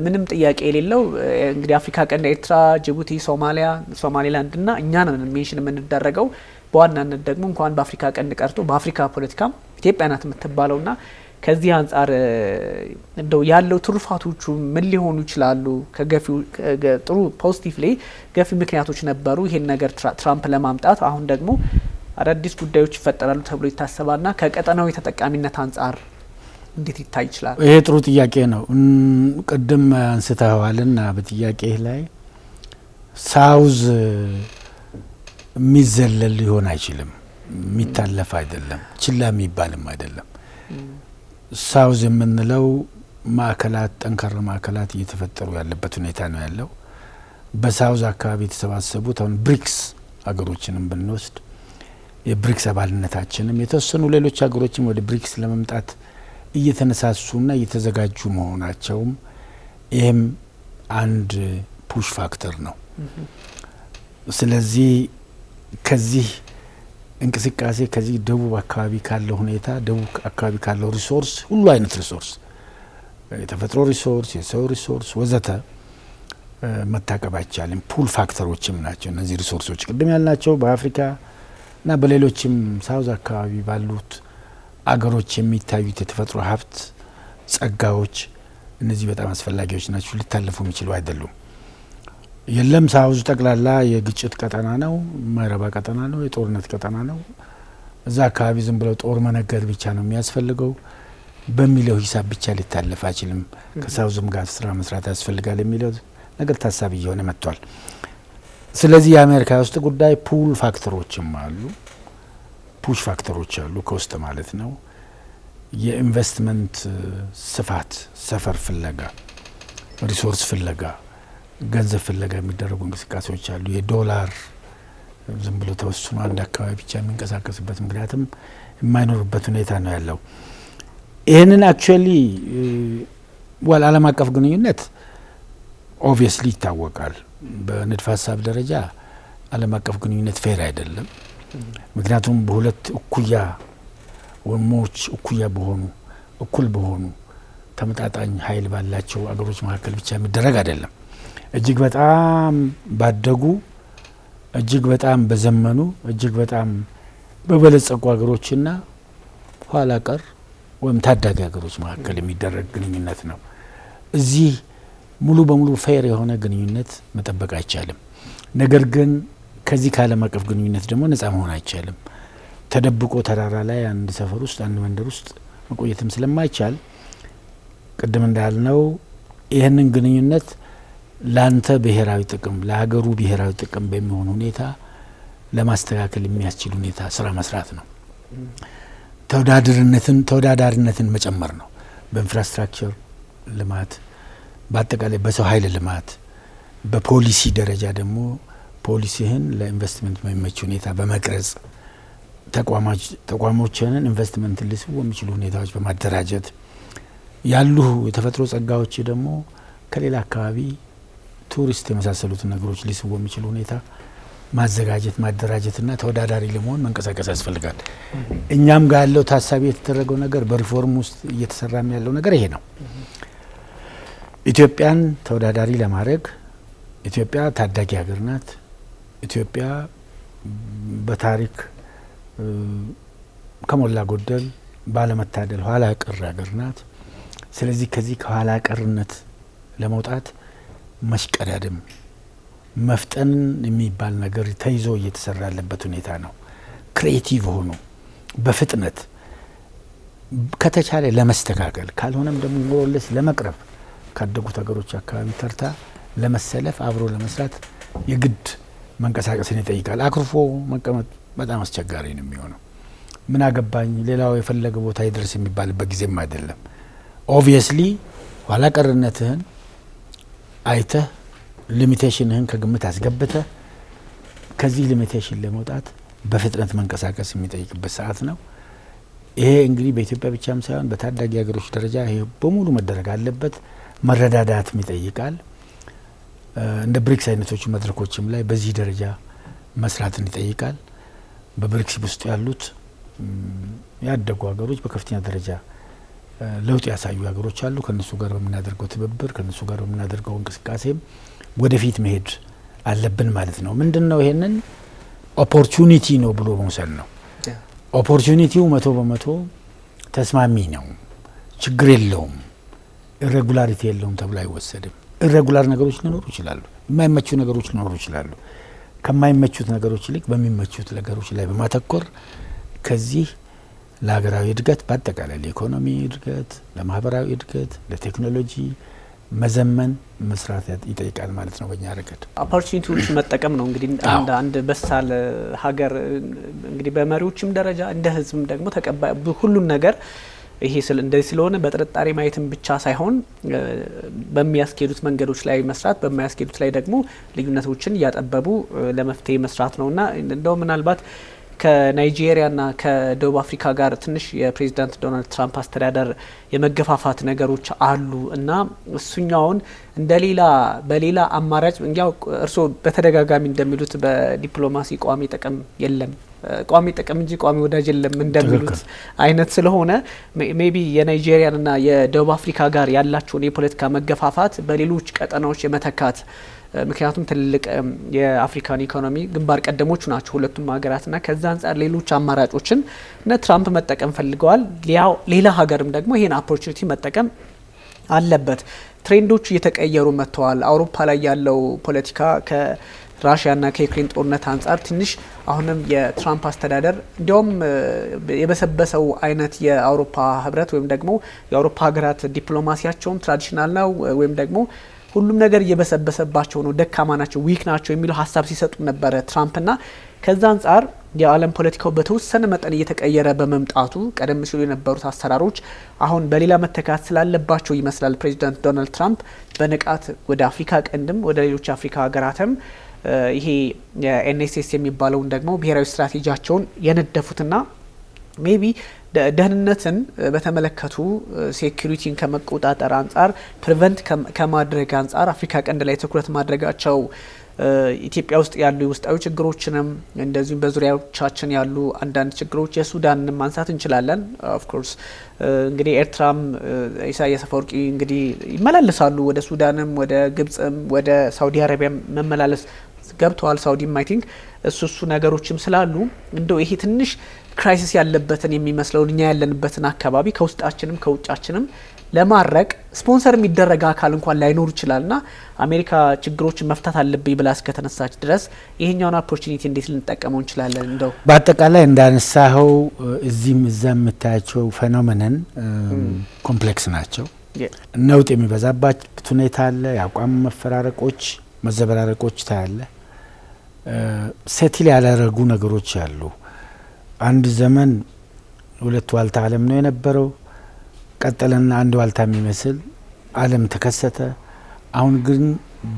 ምንም ጥያቄ የሌለው እንግዲህ አፍሪካ ቀንድ ኤርትራ፣ ጅቡቲ፣ ሶማሌላንድ እና እኛ ነን ሜንሽን የምንደረገው። በዋናነት ደግሞ እንኳን በአፍሪካ ቀንድ ቀርቶ በአፍሪካ ፖለቲካም ኢትዮጵያ ናት የምትባለውና ከዚህ አንጻር እንደው ያለው ትሩፋቶቹ ምን ሊሆኑ ይችላሉ? ከገፊው ጥሩ ፖዚቲቭሊ ገፊ ምክንያቶች ነበሩ ይሄን ነገር ትራምፕ ለማምጣት። አሁን ደግሞ አዳዲስ ጉዳዮች ይፈጠራሉ ተብሎ ይታሰባልና ከቀጠናው የተጠቃሚነት አንጻር እንዴት ይታይ ይችላል? ይሄ ጥሩ ጥያቄ ነው። ቅድም አንስተዋልና በጥያቄ ላይ ሳውዝ የሚዘለል ሊሆን አይችልም። የሚታለፍ አይደለም፣ ችላ የሚባልም አይደለም። ሳውዝ የምንለው ማዕከላት፣ ጠንካራ ማዕከላት እየተፈጠሩ ያለበት ሁኔታ ነው ያለው። በሳውዝ አካባቢ የተሰባሰቡት አሁን ብሪክስ ሀገሮችንም ብንወስድ የብሪክስ አባልነታችንም የተወሰኑ ሌሎች ሀገሮችም ወደ ብሪክስ ለመምጣት እየተነሳሱና እየተዘጋጁ መሆናቸውም ይህም አንድ ፑሽ ፋክተር ነው። ስለዚህ ከዚህ እንቅስቃሴ ከዚህ ደቡብ አካባቢ ካለው ሁኔታ ደቡብ አካባቢ ካለው ሪሶርስ ሁሉ አይነት ሪሶርስ የተፈጥሮ ሪሶርስ፣ የሰው ሪሶርስ ወዘተ መታቀብ አይቻልም። ፑል ፋክተሮችም ናቸው እነዚህ ሪሶርሶች ቅድም ያልናቸው በአፍሪካ እና በሌሎችም ሳውዝ አካባቢ ባሉት አገሮች የሚታዩት የተፈጥሮ ሀብት ጸጋዎች እነዚህ በጣም አስፈላጊዎች ናቸው፣ ሊታለፉ የሚችሉ አይደሉም። የለም ሳውዝ ጠቅላላ የግጭት ቀጠና ነው፣ የማይረባ ቀጠና ነው፣ የጦርነት ቀጠና ነው፣ እዛ አካባቢ ዝም ብለው ጦር መነገድ ብቻ ነው የሚያስፈልገው በሚለው ሂሳብ ብቻ ሊታለፍ አይችልም። ከሳውዝም ጋር ስራ መስራት ያስፈልጋል የሚለው ነገር ታሳቢ እየሆነ መጥቷል። ስለዚህ የአሜሪካ ውስጥ ጉዳይ ፑል ፋክተሮችም አሉ፣ ፑሽ ፋክተሮች አሉ ከውስጥ ማለት ነው። የኢንቨስትመንት ስፋት፣ ሰፈር ፍለጋ፣ ሪሶርስ ፍለጋ፣ ገንዘብ ፍለጋ የሚደረጉ እንቅስቃሴዎች አሉ። የዶላር ዝም ብሎ ተወስኖ አንድ አካባቢ ብቻ የሚንቀሳቀስበት ምክንያትም የማይኖርበት ሁኔታ ነው ያለው። ይህንን አክቹዋሊ ዓለም አቀፍ ግንኙነት ኦብቪየስሊ ይታወቃል። በንድፈ ሀሳብ ደረጃ ዓለም አቀፍ ግንኙነት ፌር አይደለም። ምክንያቱም በሁለት እኩያ ወሞች እኩል በሆኑ ተመጣጣኝ ኃይል ባላቸው አገሮች መካከል ብቻ የሚደረግ አይደለም። እጅግ በጣም ባደጉ፣ እጅግ በጣም በዘመኑ፣ እጅግ በጣም በበለጸጉ አገሮችና ኋላ ቀር ወይም ታዳጊ ሀገሮች መካከል የሚደረግ ግንኙነት ነው። እዚህ ሙሉ በሙሉ ፌር የሆነ ግንኙነት መጠበቅ አይቻልም። ነገር ግን ከዚህ ከዓለም አቀፍ ግንኙነት ደግሞ ነጻ መሆን አይቻልም። ተደብቆ ተራራ ላይ አንድ ሰፈር ውስጥ አንድ መንደር ውስጥ መቆየትም ስለማይቻል ቅድም እንዳልነው ይህንን ግንኙነት ላንተ ብሔራዊ ጥቅም ለሀገሩ ብሔራዊ ጥቅም በሚሆን ሁኔታ ለማስተካከል የሚያስችል ሁኔታ ስራ መስራት ነው። ተወዳዳሪነትን መጨመር ነው። በኢንፍራስትራክቸር ልማት፣ በአጠቃላይ በሰው ኃይል ልማት፣ በፖሊሲ ደረጃ ደግሞ ፖሊሲህን ለኢንቨስትመንት በሚመች ሁኔታ በመቅረጽ ተቋሞችንን ኢንቨስትመንትን ሊስቡ የሚችሉ ሁኔታዎች በማደራጀት ያሉ የተፈጥሮ ጸጋዎች ደግሞ ከሌላ አካባቢ ቱሪስት የመሳሰሉትን ነገሮች ሊስቡ የሚችሉ ሁኔታ ማዘጋጀት ማደራጀትና ተወዳዳሪ ለመሆን መንቀሳቀስ ያስፈልጋል። እኛም ጋር ያለው ታሳቢ የተደረገው ነገር በሪፎርም ውስጥ እየተሰራም ያለው ነገር ይሄ ነው። ኢትዮጵያን ተወዳዳሪ ለማድረግ ኢትዮጵያ ታዳጊ ሀገር ናት። ኢትዮጵያ በታሪክ ከሞላ ጎደል ባለመታደል ኋላ ቀር ሀገር ናት። ስለዚህ ከዚህ ከኋላ ቀርነት ለመውጣት መሽቀዳደም መፍጠን የሚባል ነገር ተይዞ እየተሰራ ያለበት ሁኔታ ነው። ክሬቲቭ ሆኖ በፍጥነት ከተቻለ ለመስተካከል ካልሆነም ደግሞ ሞሮለስ ለመቅረብ ካደጉት ሀገሮች አካባቢ ተርታ ለመሰለፍ አብሮ ለመስራት የግድ መንቀሳቀስን ይጠይቃል። አክርፎ መቀመጥ በጣም አስቸጋሪ ነው የሚሆነው። ምን አገባኝ ሌላው የፈለገ ቦታ ይድረስ የሚባልበት ጊዜም አይደለም። ኦብቪየስሊ ኋላ ቀርነትህን አይተህ ሊሚቴሽንህን ከግምት አስገብተህ ከዚህ ሊሚቴሽን ለመውጣት በፍጥነት መንቀሳቀስ የሚጠይቅበት ሰዓት ነው። ይሄ እንግዲህ በኢትዮጵያ ብቻም ሳይሆን በታዳጊ ሀገሮች ደረጃ ይሄ በሙሉ መደረግ አለበት። መረዳዳትም ይጠይቃል። እንደ ብሪክስ አይነቶቹ መድረኮችም ላይ በዚህ ደረጃ መስራትን ይጠይቃል። በብሪክስ ውስጥ ያሉት ያደጉ ሀገሮች በከፍተኛ ደረጃ ለውጥ ያሳዩ ሀገሮች አሉ። ከነሱ ጋር በምናደርገው ትብብር ከነሱ ጋር በምናደርገው እንቅስቃሴም ወደፊት መሄድ አለብን ማለት ነው። ምንድነው ይሄንን ኦፖርቹኒቲ ነው ብሎ መውሰድ ነው። ኦፖርቹኒቲው 100% ተስማሚ ነው፣ ችግር የለውም፣ ኢሬጉላሪቲ የለውም ተብሎ አይወሰድም። ኢሬጉላር ነገሮች ሊኖሩ ይችላሉ፣ የማይመቹ ነገሮች ሊኖሩ ይችላሉ። ከማይመቹት ነገሮች ይልቅ በሚመቹት ነገሮች ላይ በማተኮር ከዚህ ለሀገራዊ እድገት በአጠቃላይ ለኢኮኖሚ እድገት፣ ለማህበራዊ እድገት፣ ለቴክኖሎጂ መዘመን መስራት ይጠይቃል ማለት ነው። በእኛ ረገድ ኦፖርቹኒቲዎች መጠቀም ነው እንግዲህ አንድ በሳል ሀገር እንግዲህ በመሪዎችም ደረጃ እንደ ህዝብም ደግሞ ተቀባይ ሁሉን ነገር ይሄ እንደዚህ ስለሆነ በጥርጣሬ ማየትም ብቻ ሳይሆን በሚያስኬዱት መንገዶች ላይ መስራት፣ በማያስኬዱት ላይ ደግሞ ልዩነቶችን እያጠበቡ ለመፍትሄ መስራት ነውና እንደው ምናልባት ከናይጄሪያና ከደቡብ አፍሪካ ጋር ትንሽ የፕሬዚዳንት ዶናልድ ትራምፕ አስተዳደር የመገፋፋት ነገሮች አሉ እና እሱኛውን በሌላ አማራጭ እንዲያው እርስዎ በተደጋጋሚ እንደሚሉት በዲፕሎማሲ ቋሚ ጥቅም የለም፣ ቋሚ ጥቅም እንጂ ቋሚ ወዳጅ የለም እንደሚሉት አይነት ስለሆነ ሜቢ የናይጄሪያንና የደቡብ አፍሪካ ጋር ያላቸውን የፖለቲካ መገፋፋት በሌሎች ቀጠናዎች የመተካት ምክንያቱም ትልቅ የአፍሪካን ኢኮኖሚ ግንባር ቀደሞቹ ናቸው ሁለቱም ሀገራትና ከዛ አንጻር ሌሎች አማራጮችን ትራምፕ መጠቀም ፈልገዋል። ሌላ ሀገርም ደግሞ ይሄን ኦፖርቹኒቲ መጠቀም አለበት። ትሬንዶቹ እየተቀየሩ መጥተዋል። አውሮፓ ላይ ያለው ፖለቲካ ከራሽያና ከዩክሬን ጦርነት አንጻር ትንሽ አሁንም የትራምፕ አስተዳደር እንዲያውም የበሰበሰው አይነት የአውሮፓ ህብረት ወይም ደግሞ የአውሮፓ ሀገራት ዲፕሎማሲያቸውም ትራዲሽናል ነው ወይም ደግሞ ሁሉም ነገር እየበሰበሰባቸው ነው፣ ደካማ ናቸው፣ ዊክ ናቸው የሚለው ሀሳብ ሲሰጡ ነበረ ትራምፕና ከዛ አንጻር የዓለም ፖለቲካው በተወሰነ መጠን እየተቀየረ በመምጣቱ ቀደም ሲሉ የነበሩት አሰራሮች አሁን በሌላ መተካት ስላለባቸው ይመስላል ፕሬዚዳንት ዶናልድ ትራምፕ በንቃት ወደ አፍሪካ ቀንድም ወደ ሌሎች አፍሪካ ሀገራትም ይሄ የኤንኤስኤስ የሚባለውን ደግሞ ብሔራዊ ስትራቴጂያቸውን የነደፉትና ሜቢ ደህንነትን በተመለከቱ ሴኩሪቲን ከመቆጣጠር አንጻር ፕሪቨንት ከማድረግ አንጻር አፍሪካ ቀንድ ላይ ትኩረት ማድረጋቸው ኢትዮጵያ ውስጥ ያሉ የውስጣዊ ችግሮችንም እንደዚሁም በዙሪያዎቻችን ያሉ አንዳንድ ችግሮች የሱዳንን ማንሳት እንችላለን። ኦፍ ኮርስ እንግዲህ ኤርትራም ኢሳያስ አፈወርቂ እንግዲህ ይመላለሳሉ ወደ ሱዳንም ወደ ግብጽም ወደ ሳውዲ አረቢያም መመላለስ ገብተዋል። ሳውዲም አይ ቲንክ እሱ ነገሮችም ስላሉ እንደው ይሄ ትንሽ ክራይሲስ ያለበትን የሚመስለውን እኛ ያለንበትን አካባቢ ከውስጣችንም ከውጫችንም ለማድረግ ስፖንሰር የሚደረግ አካል እንኳን ላይኖር ይችላልና አሜሪካ ችግሮችን መፍታት አለብኝ ብላ እስከተነሳች ድረስ ይሄኛውን ኦፖርቹኒቲ እንዴት ልንጠቀመው እንችላለን? እንደው በአጠቃላይ እንዳነሳኸው እዚህም እዛ የምታያቸው ፌኖሜነን ኮምፕሌክስ ናቸው። ነውጥ የሚበዛበት ሁኔታ አለ። የአቋም መፈራረቆች፣ መዘበራረቆች ታያለ። ሴትል ያላረጉ ነገሮች አሉ። አንድ ዘመን ሁለት ዋልታ ዓለም ነው የነበረው። ቀጠለና አንድ ዋልታ የሚመስል ዓለም ተከሰተ። አሁን ግን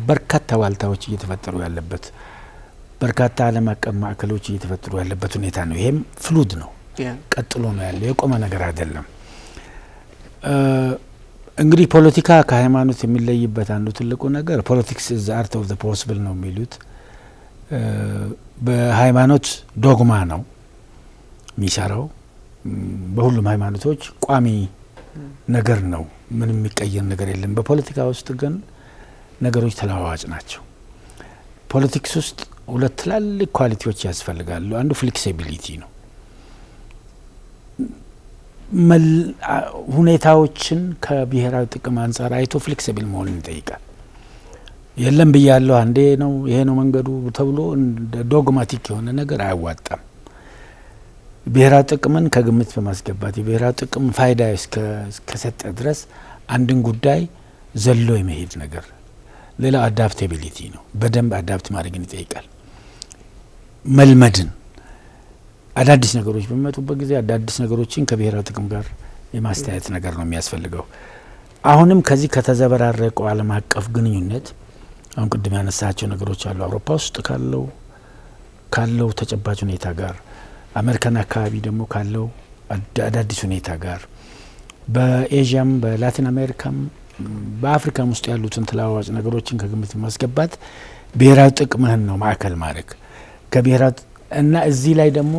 በርካታ ዋልታዎች እየተፈጠሩ ያለበት በርካታ ዓለም አቀፍ ማዕከሎች እየተፈጠሩ ያለበት ሁኔታ ነው። ይሄም ፍሉድ ነው፣ ቀጥሎ ነው ያለው፣ የቆመ ነገር አይደለም። እንግዲህ ፖለቲካ ከሃይማኖት የሚለይበት አንዱ ትልቁ ነገር ፖለቲክስ ኢዝ አርት ኦፍ ዘ ፖሲብል ነው የሚሉት። በሃይማኖት ዶግማ ነው የሚሰራው። በሁሉም ሃይማኖቶች ቋሚ ነገር ነው፣ ምንም የሚቀየር ነገር የለም። በፖለቲካ ውስጥ ግን ነገሮች ተለዋዋጭ ናቸው። ፖለቲክስ ውስጥ ሁለት ትላልቅ ኳሊቲዎች ያስፈልጋሉ። አንዱ ፍሌክሲቢሊቲ ነው። ሁኔታዎችን ከብሔራዊ ጥቅም አንጻር አይቶ ፍሌክሲብል መሆንን ይጠይቃል። የለም ብያለሁ አንዴ ነው ይሄ ነው መንገዱ ተብሎ ዶግማቲክ የሆነ ነገር አያዋጣም። ብሔራዊ ጥቅምን ከግምት በማስገባት የብሔራዊ ጥቅም ፋይዳ እስከሰጠ ድረስ አንድን ጉዳይ ዘሎ የመሄድ ነገር። ሌላው አዳፕታቢሊቲ ነው። በደንብ አዳፕት ማድረግን ይጠይቃል። መልመድን፣ አዳዲስ ነገሮች በሚመጡበት ጊዜ አዳዲስ ነገሮችን ከብሔራዊ ጥቅም ጋር የማስተያየት ነገር ነው የሚያስፈልገው። አሁንም ከዚህ ከተዘበራረቀው ዓለም አቀፍ ግንኙነት አሁን ቅድም ያነሳቸው ነገሮች አሉ። አውሮፓ ውስጥ ካለው ተጨባጭ ሁኔታ ጋር፣ አሜሪካን አካባቢ ደግሞ ካለው አዳዲስ ሁኔታ ጋር፣ በኤዥያም በላቲን አሜሪካም በአፍሪካም ውስጥ ያሉትን ተለዋዋጭ ነገሮችን ከግምት ማስገባት ብሔራዊ ጥቅምህን ነው ማዕከል ማድረግ ከብሔራዊ እና እዚህ ላይ ደግሞ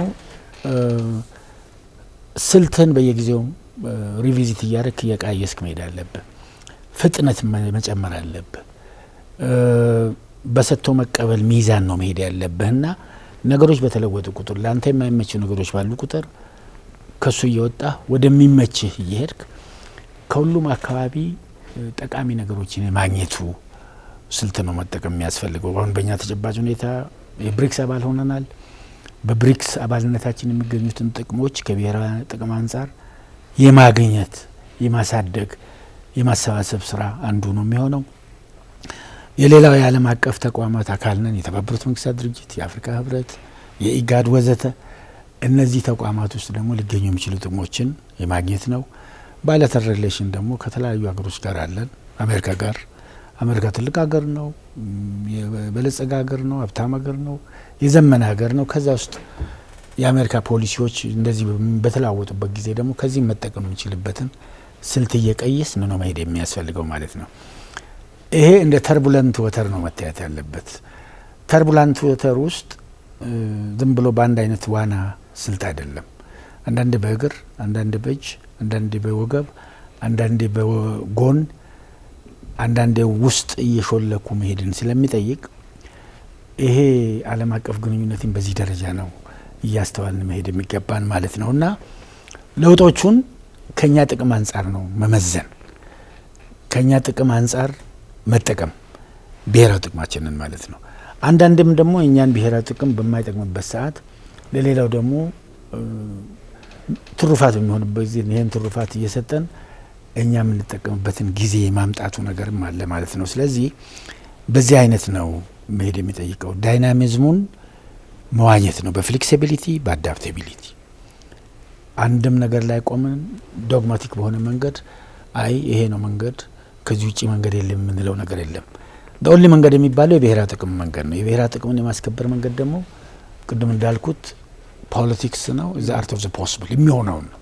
ስልትን በየጊዜው ሪቪዚት እያደረክ እየቃየስክ መሄድ አለብህ። ፍጥነት መጨመር አለብህ። በሰጥቶ መቀበል ሚዛን ነው መሄድ ያለብህና ነገሮች በተለወጡ ቁጥር ለአንተ የማይመቹ ነገሮች ባሉ ቁጥር ከሱ እየወጣ ወደሚመችህ እየሄድክ ከሁሉም አካባቢ ጠቃሚ ነገሮችን የማግኘቱ ስልት ነው መጠቀም የሚያስፈልገው። አሁን በእኛ ተጨባጭ ሁኔታ የብሪክስ አባል ሆነናል። በብሪክስ አባልነታችን የሚገኙትን ጥቅሞች ከብሔራዊ ጥቅም አንጻር የማግኘት የማሳደግ የማሰባሰብ ስራ አንዱ ነው የሚሆነው። የሌላው የዓለም አቀፍ ተቋማት አካል ነን። የተባበሩት መንግስታት ድርጅት፣ የአፍሪካ ህብረት፣ የኢጋድ ወዘተ። እነዚህ ተቋማት ውስጥ ደግሞ ሊገኙ የሚችሉ ጥቅሞችን የማግኘት ነው። ባይላተራል ሪሌሽን ደግሞ ከተለያዩ ሀገሮች ጋር አለን። አሜሪካ ጋር አሜሪካ ትልቅ ሀገር ነው፣ የበለጸገ ሀገር ነው፣ ሀብታም ሀገር ነው፣ የዘመነ ሀገር ነው። ከዛ ውስጥ የአሜሪካ ፖሊሲዎች እንደዚህ በተለዋወጡበት ጊዜ ደግሞ ከዚህ መጠቀም የሚችልበትን ስልት እየቀየስ ነው መሄድ የሚያስፈልገው ማለት ነው። ይሄ እንደ ተርቡለንት ወተር ነው መታየት ያለበት። ተርቡለንት ወተር ውስጥ ዝም ብሎ በአንድ አይነት ዋና ስልት አይደለም። አንዳንዴ በእግር፣ አንዳንዴ በእጅ፣ አንዳንዴ በወገብ፣ አንዳንዴ በጎን፣ አንዳንዴ ውስጥ እየሾለኩ መሄድን ስለሚጠይቅ ይሄ ዓለም አቀፍ ግንኙነትን በዚህ ደረጃ ነው እያስተዋልን መሄድ የሚገባን ማለት ነው። እና ለውጦቹን ከኛ ጥቅም አንጻር ነው መመዘን፣ ከኛ ጥቅም አንጻር መጠቀም ብሔራዊ ጥቅማችንን ማለት ነው። አንዳንድም ደግሞ እኛን ብሔራዊ ጥቅም በማይጠቅምበት ሰዓት ለሌላው ደግሞ ትሩፋት የሚሆንበት ጊዜ ይህን ትሩፋት እየሰጠን እኛ የምንጠቀምበትን ጊዜ ማምጣቱ ነገርም አለ ማለት ነው። ስለዚህ በዚህ አይነት ነው መሄድ የሚጠይቀው። ዳይናሚዝሙን መዋኘት ነው በፍሌክሲቢሊቲ በአዳፕታቢሊቲ። አንድም ነገር ላይ ቆምን ዶግማቲክ በሆነ መንገድ አይ ይሄ ነው መንገድ ከዚህ ውጪ መንገድ የለም የምንለው ነገር የለም። ኦንሊ መንገድ የሚባለው የብሔራዊ ጥቅም መንገድ ነው። የብሔራዊ ጥቅምን የማስከበር መንገድ ደግሞ ቅድም እንዳልኩት ፖለቲክስ ነው። ዘ አርት ኦፍ ዘ ፖሲብል የሚሆነውን ነው።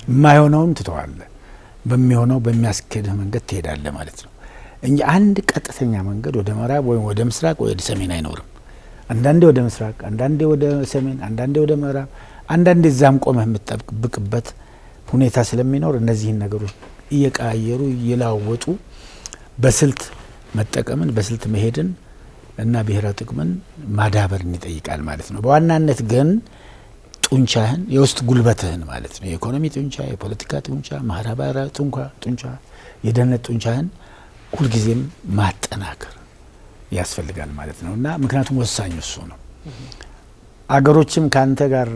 የማይሆነውን ትተዋለህ፣ በሚሆነው በሚያስኬድህ መንገድ ትሄዳለህ ማለት ነው እንጂ አንድ ቀጥተኛ መንገድ ወደ ምዕራብ ወይም ወደ ምስራቅ ወይ ወደ ሰሜን አይኖርም። አንዳንዴ ወደ ምስራቅ፣ አንዳንዴ ወደ ሰሜን፣ አንዳንዴ ወደ ምዕራብ፣ አንዳንዴ እዛም ቆመህ የምትጠብቅበት ሁኔታ ስለሚኖር እነዚህን ነገሮች እየቀያየሩ እየላወጡ በስልት መጠቀምን በስልት መሄድን እና ብሔራዊ ጥቅምን ማዳበርን ይጠይቃል ማለት ነው። በዋናነት ግን ጡንቻህን የውስጥ ጉልበትህን ማለት ነው የኢኮኖሚ ጡንቻ፣ የፖለቲካ ጡንቻ፣ ማህበራዊ ጡንቻ፣ የደህንነት ጡንቻህን ሁልጊዜም ማጠናከር ያስፈልጋል ማለት ነው እና ምክንያቱም ወሳኝ እሱ ነው። አገሮችም ከአንተ ጋር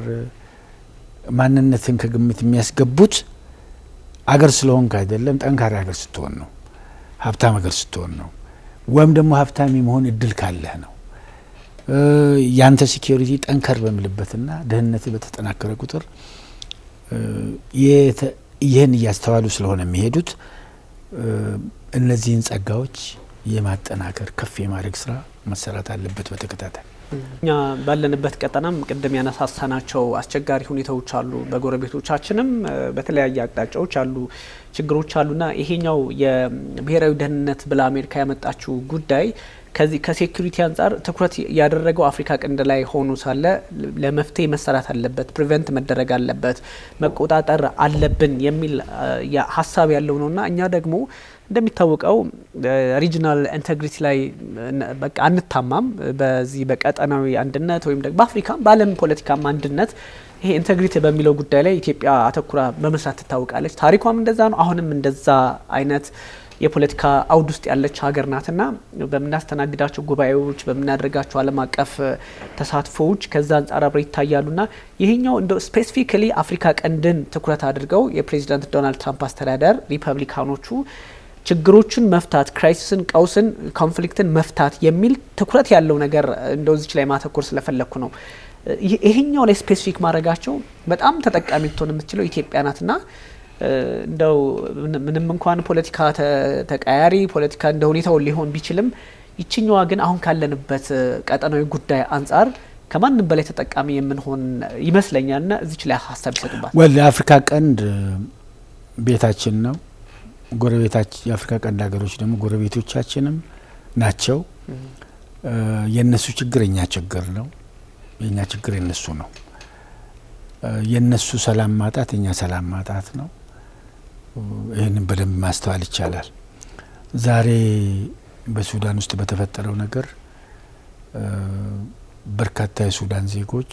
ማንነትን ከግምት የሚያስገቡት አገር ስለሆንክ አይደለም፣ ጠንካራ አገር ስትሆን ነው፣ ሀብታም አገር ስትሆን ነው፣ ወይም ደግሞ ሀብታም የመሆን እድል ካለህ ነው። ያንተ ሴኩሪቲ ጠንከር በሚልበትና ደህንነት በተጠናከረ ቁጥር ይህን እያስተዋሉ ስለሆነ የሚሄዱት እነዚህን ጸጋዎች የማጠናከር ከፍ የማድረግ ስራ መሰራት አለበት በተከታታይ። እኛ ባለንበት ቀጠናም ቅድም ያነሳሳናቸው አስቸጋሪ ሁኔታዎች አሉ። በጎረቤቶቻችንም በተለያየ አቅጣጫዎች አሉ ችግሮች አሉና ይሄኛው የብሔራዊ ደህንነት ብላ አሜሪካ ያመጣችው ጉዳይ ከዚህ ከሴኩሪቲ አንጻር ትኩረት ያደረገው አፍሪካ ቀንድ ላይ ሆኖ ሳለ ለመፍትሄ መሰራት አለበት፣ ፕሪቨንት መደረግ አለበት፣ መቆጣጠር አለብን የሚል ሀሳብ ያለው ነውና እኛ ደግሞ እንደሚታወቀው ሪጂናል ኢንቴግሪቲ ላይ በቃ አንታማም። በዚህ በቀጠናዊ አንድነት ወይም ደግሞ በአፍሪካም በዓለም ፖለቲካም አንድነት ይሄ ኢንቴግሪቲ በሚለው ጉዳይ ላይ ኢትዮጵያ አተኩራ በመስራት ትታወቃለች። ታሪኳም እንደዛ ነው። አሁንም እንደዛ አይነት የፖለቲካ አውድ ውስጥ ያለች ሀገር ናትና በምናስተናግዳቸው ጉባኤዎች በምናደርጋቸው ዓለም አቀፍ ተሳትፎዎች ከዛ አንጻር አብረው ይታያሉና ይሄኛው እንደ ስፔሲፊካሊ አፍሪካ ቀንድን ትኩረት አድርገው የፕሬዚዳንት ዶናልድ ትራምፕ አስተዳደር ሪፐብሊካኖቹ ችግሮችን መፍታት፣ ክራይሲስን፣ ቀውስን፣ ኮንፍሊክትን መፍታት የሚል ትኩረት ያለው ነገር እንደዚች ላይ ማተኮር ስለፈለኩ ነው። ይሄኛው ላይ ስፔሲፊክ ማድረጋቸው በጣም ተጠቃሚ ልትሆን የምትችለው ኢትዮጵያ ናትና እንደው ምንም እንኳን ፖለቲካ ተቀያሪ ፖለቲካ እንደ ሁኔታው ሊሆን ቢችልም ይችኛዋ ግን አሁን ካለንበት ቀጠናዊ ጉዳይ አንጻር ከማንም በላይ ተጠቃሚ የምንሆን ይመስለኛልና እዚች ላይ ሀሳብ ይሰጡባት። የአፍሪካ ቀንድ ቤታችን ነው። ጎረቤታችን የአፍሪካ ቀንድ ሀገሮች ደግሞ ጎረቤቶቻችንም ናቸው። የነሱ ችግር የኛ ችግር ነው፣ የኛ ችግር የነሱ ነው። የነሱ ሰላም ማጣት የኛ ሰላም ማጣት ነው። ይህንን በደንብ ማስተዋል ይቻላል። ዛሬ በሱዳን ውስጥ በተፈጠረው ነገር በርካታ የሱዳን ዜጎች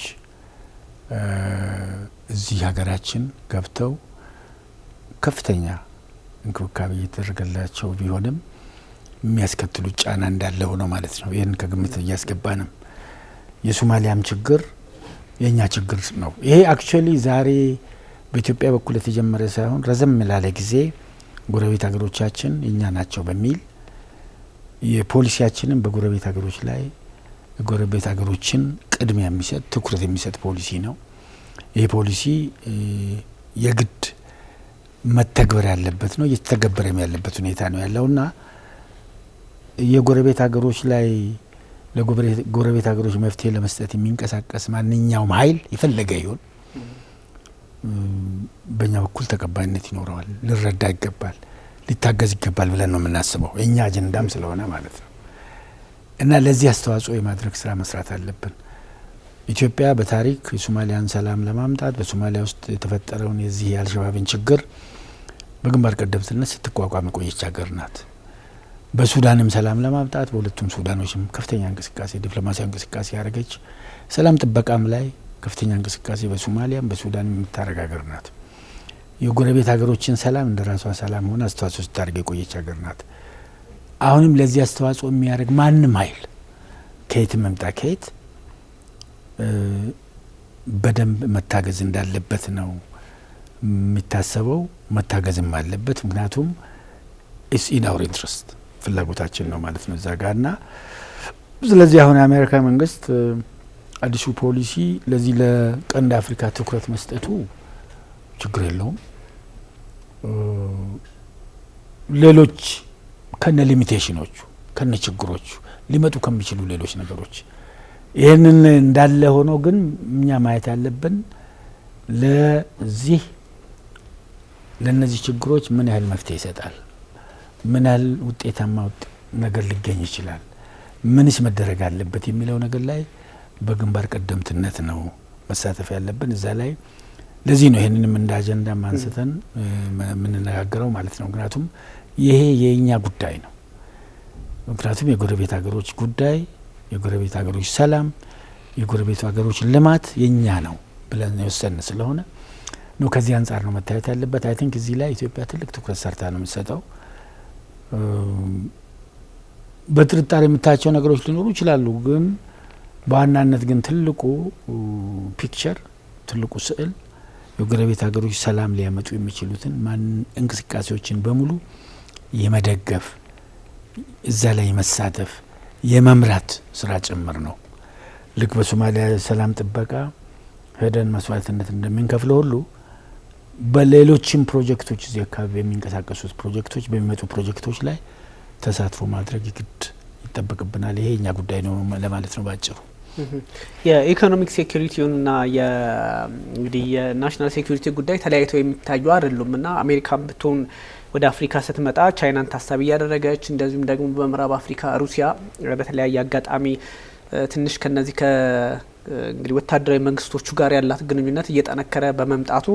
እዚህ ሀገራችን ገብተው ከፍተኛ እንክብካቤ እየተደረገላቸው ቢሆንም የሚያስከትሉት ጫና እንዳለ ሆኖ ማለት ነው። ይህን ከግምት እያስገባንም የሶማሊያም ችግር የኛ ችግር ነው። ይሄ አክቹአሊ ዛሬ በኢትዮጵያ በኩል የተጀመረ ሳይሆን ረዘም ላለ ጊዜ ጎረቤት ሀገሮቻችን የኛ ናቸው በሚል የፖሊሲያችንን በጎረቤት ሀገሮች ላይ ጎረቤት ሀገሮችን ቅድሚያ የሚሰጥ ትኩረት የሚሰጥ ፖሊሲ ነው። ይሄ ፖሊሲ የግድ መተግበር ያለበት ነው፣ እየተተገበረም ያለበት ሁኔታ ነው ያለውና የጎረቤት ሀገሮች ላይ ለጎረቤት ሀገሮች መፍትሄ ለመስጠት የሚንቀሳቀስ ማንኛውም ኃይል የፈለገ ይሁን በእኛ በኩል ተቀባይነት ይኖረዋል፣ ሊረዳ ይገባል፣ ሊታገዝ ይገባል ብለን ነው የምናስበው። የእኛ አጀንዳም ስለሆነ ማለት ነው። እና ለዚህ አስተዋጽኦ የማድረግ ስራ መስራት አለብን። ኢትዮጵያ በታሪክ የሶማሊያን ሰላም ለማምጣት በሶማሊያ ውስጥ የተፈጠረውን የዚህ የአልሸባብን ችግር በግንባር ቀደምትነት ስትቋቋም የቆየች ሀገር ናት። በሱዳንም ሰላም ለማምጣት በሁለቱም ሱዳኖችም ከፍተኛ እንቅስቃሴ ዲፕሎማሲያዊ እንቅስቃሴ ያደረገች፣ ሰላም ጥበቃም ላይ ከፍተኛ እንቅስቃሴ በሶማሊያም በሱዳንም የምታደርግ ሀገር ናት። የጎረቤት ሀገሮችን ሰላም እንደ ራሷ ሰላም ሆነ አስተዋጽኦ ስታደርግ የቆየች ሀገር ናት። አሁንም ለዚህ አስተዋጽኦ የሚያደርግ ማንም ኃይል ከየትም መምጣ ከየት በደንብ መታገዝ እንዳለበት ነው የሚታሰበው። መታገዝም አለበት፣ ምክንያቱም ኢትስ ኢን አወር ኢንትረስት ፍላጎታችን ነው ማለት ነው እዛ ጋርና ስለዚህ አሁን የአሜሪካ መንግስት አዲሱ ፖሊሲ ለዚህ ለቀንድ አፍሪካ ትኩረት መስጠቱ ችግር የለውም። ሌሎች ከነ ሊሚቴሽኖቹ ከነ ችግሮቹ ሊመጡ ከሚችሉ ሌሎች ነገሮች ይህንን እንዳለ ሆኖ ግን እኛ ማየት ያለብን ለነዚህ ችግሮች ምን ያህል መፍትሄ ይሰጣል፣ ምን ያህል ውጤታማ ነገር ሊገኝ ይችላል፣ ምንስ መደረግ አለበት የሚለው ነገር ላይ በግንባር ቀደምትነት ነው መሳተፍ ያለብን እዛ ላይ። ለዚህ ነው ይሄንንም እንደ አጀንዳ ማንስተን የምንነጋገረው ማለት ነው። ምክንያቱም ይሄ የኛ ጉዳይ ነው። ምክንያቱም የጎረቤት ሀገሮች ጉዳይ፣ የጎረቤት ሀገሮች ሰላም፣ የጎረቤት ሀገሮች ልማት የኛ ነው ብለን የወሰን ስለሆነ ነው ከዚህ አንጻር ነው መታየት ያለበት። አይ ቲንክ እዚህ ላይ ኢትዮጵያ ትልቅ ትኩረት ሰርታ ነው የምትሰጠው። በጥርጣሬ የምታያቸው ነገሮች ሊኖሩ ይችላሉ፣ ግን በዋናነት ግን ትልቁ ፒክቸር ትልቁ ስዕል የጎረቤት ሀገሮች ሰላም ሊያመጡ የሚችሉትን እንቅስቃሴዎችን በሙሉ የመደገፍ እዛ ላይ መሳተፍ የመምራት ስራ ጭምር ነው። ልክ በሶማሊያ ሰላም ጥበቃ ሄደን መስዋዕትነት እንደምንከፍለው ሁሉ በሌሎችም ፕሮጀክቶች እዚህ አካባቢ የሚንቀሳቀሱት ፕሮጀክቶች በሚመጡ ፕሮጀክቶች ላይ ተሳትፎ ማድረግ ግድ ይጠበቅብናል። ይሄ የኛ ጉዳይ ነው ለማለት ነው ባጭሩ። የኢኮኖሚክ ሴኩሪቲውና እንግዲህ የናሽናል ሴኩሪቲ ጉዳይ ተለያይተው የሚታዩ አይደሉም እና አሜሪካን ብትሆን ወደ አፍሪካ ስትመጣ ቻይናን ታሳቢ እያደረገች እንደዚሁም ደግሞ በምዕራብ አፍሪካ ሩሲያ በተለያየ አጋጣሚ ትንሽ ከነዚህ እንግዲህ ወታደራዊ መንግስቶቹ ጋር ያላት ግንኙነት እየጠነከረ በመምጣቱ